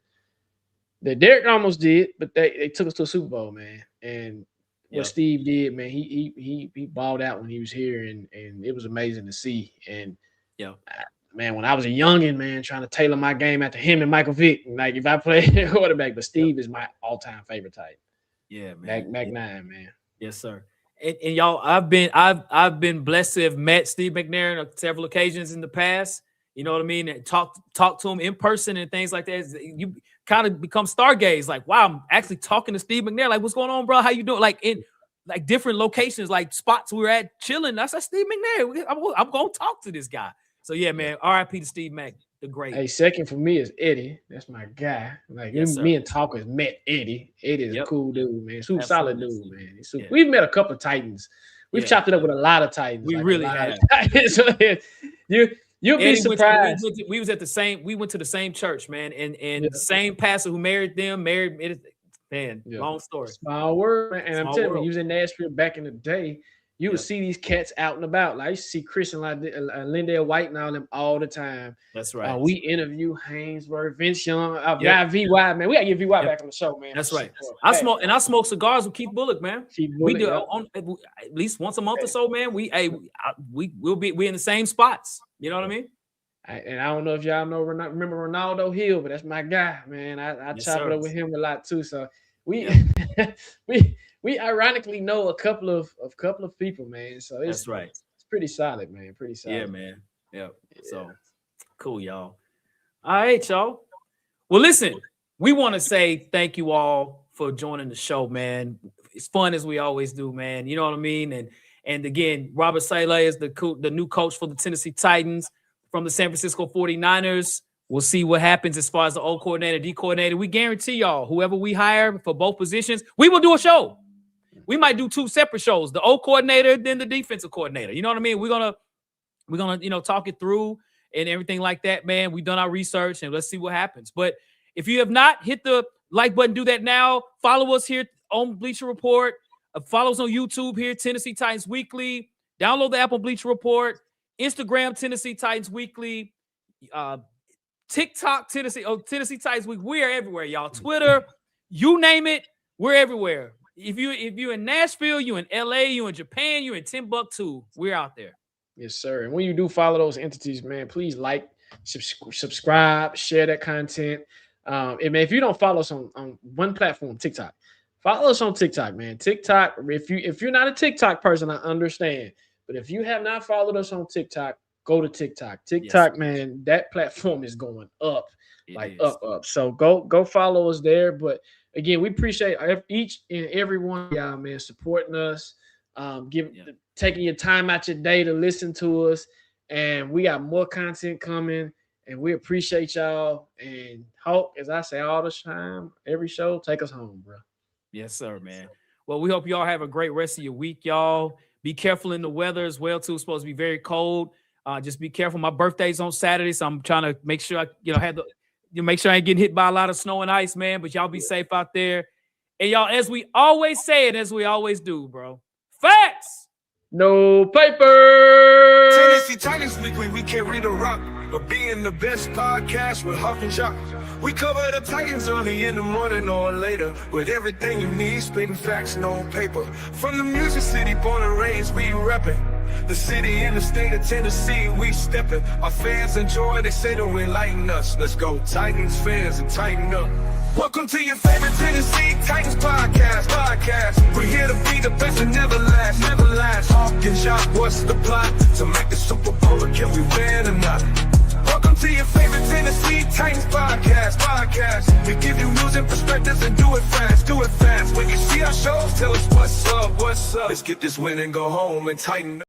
that Derrick almost did, but they took us to a Super Bowl, man. And what Steve did, man, he balled out when he was here, and it was amazing to see. And man, when I was a youngin', man, trying to tailor my game after him and Michael Vick, like if I played quarterback, but Steve is my all-time favorite Titan. Yeah, man. Mac9, man. Yes, sir. And y'all, I've been blessed to have met Steve McNair on several occasions in the past. You know what I mean? And talk to him in person and things like that. You kind of become stargaze. Like, wow, I'm actually talking to Steve McNair. Like, what's going on, bro? How you doing? Like in like different locations, like spots we were at chilling. I said, Steve McNair, I'm gonna talk to this guy. So yeah, man. R.I.P. to Steve Mac. the great. Hey, second for me is Eddie. That's my guy. Like Yes, me and Talkers met Eddie. Eddie is Yep. a cool dude, man. Super solid dude, man. He's super. Yeah. We've met a couple of Titans. We've Yeah. chopped it up with a lot of Titans. We like really a lot have. of Titans. You'll be Eddie surprised. we was at the same. We went to the same church, man, and Yeah. the same pastor who married them married. Man, Yeah. long story. Small world, man. And I'm Small telling you, world. you was in Nashville back in the day. You would Yep. see these cats out and about. Like I used to see Christian like Lindell White and all them all the time. That's right. We interview Hainsworth, Vince Young, Yep. guy VY, man. We gotta get VY Yep. back on the show, man. That's right. Hey, I smoke cigars with Keith Bullock, man. Keith We Bullock, do yeah. on at least once a month or so, man. We in the same spots. You know what I mean? And I don't know if y'all know remember Ronaldo Hill, but that's my guy, man. I Yes, chop sir. it up with him a lot too. So we Yeah. we ironically know a couple of people, man. So it's That's right. It's pretty solid, man. Pretty solid. Yeah, man. Yeah. So cool, y'all. All right, y'all. Well, listen, we want to say thank you all for joining the show, man. It's fun as we always do, man. You know what I mean? And again, Robert Saleh is the new coach for the Tennessee Titans from the San Francisco 49ers. We'll see what happens as far as the O coordinator, D coordinator. We guarantee y'all, whoever we hire for both positions, we will do a show. We might do 2 separate shows: the O coordinator, then the defensive coordinator. You know what I mean? We're gonna talk it through and everything like that, man. We've done our research and let's see what happens. But if you have not hit the like button, do that now. Follow us here on Bleacher Report. Follow us on YouTube here, Tennessee Titans Weekly. Download the app on Bleacher Report. Instagram, Tennessee Titans Weekly. TikTok, Tennessee Titans Week. We are everywhere, y'all. Twitter, you name it, we're everywhere. If you're in Nashville, you in LA, you in Japan, you in Timbuktu, we're out there. Yes, sir. And when you do follow those entities, man, please like, subscribe, share that content. And man, if you don't follow us on one platform, TikTok, follow us on TikTok, man. TikTok. If you're not a TikTok person, I understand. But if you have not followed us on TikTok, go to TikTok. TikTok, yes, man, that platform is going up, up. So go follow us there. But again, we appreciate each and every one of y'all, man, supporting us, taking your time out your day to listen to us. And we got more content coming, and we appreciate y'all. And hope, as I say all the time, every show, take us home, bro. Yes, sir, man. Well, we hope y'all have a great rest of your week, y'all. Be careful in the weather as well, too. It's supposed to be very cold. Just be careful. My birthday's on Saturday, so I'm trying to make sure make sure I ain't getting hit by a lot of snow and ice, man. But y'all be safe out there. And y'all, as we always say and as we always do, bro. Facts. No paper. Tennessee Titans Weekly, we carry the rock of being the best podcast with Huff and Jock. We cover the Titans early in the morning or later with everything you need, spitting facts, no paper. From the Music City, born and raised, we reppin'. The city and the state of Tennessee, we steppin'. Our fans enjoy, they say they'll enlighten us. Let's go Titans fans and tighten up. Welcome to your favorite Tennessee Titans podcast. We're here to be the best and never last. Hawk and Jock, what's the plot? To make the Super Bowl, or can we win or not? Welcome to your favorite Tennessee Titans podcast. We give you news and perspectives and do it fast. When you see our shows, tell us what's up. Let's get this win and go home and tighten up.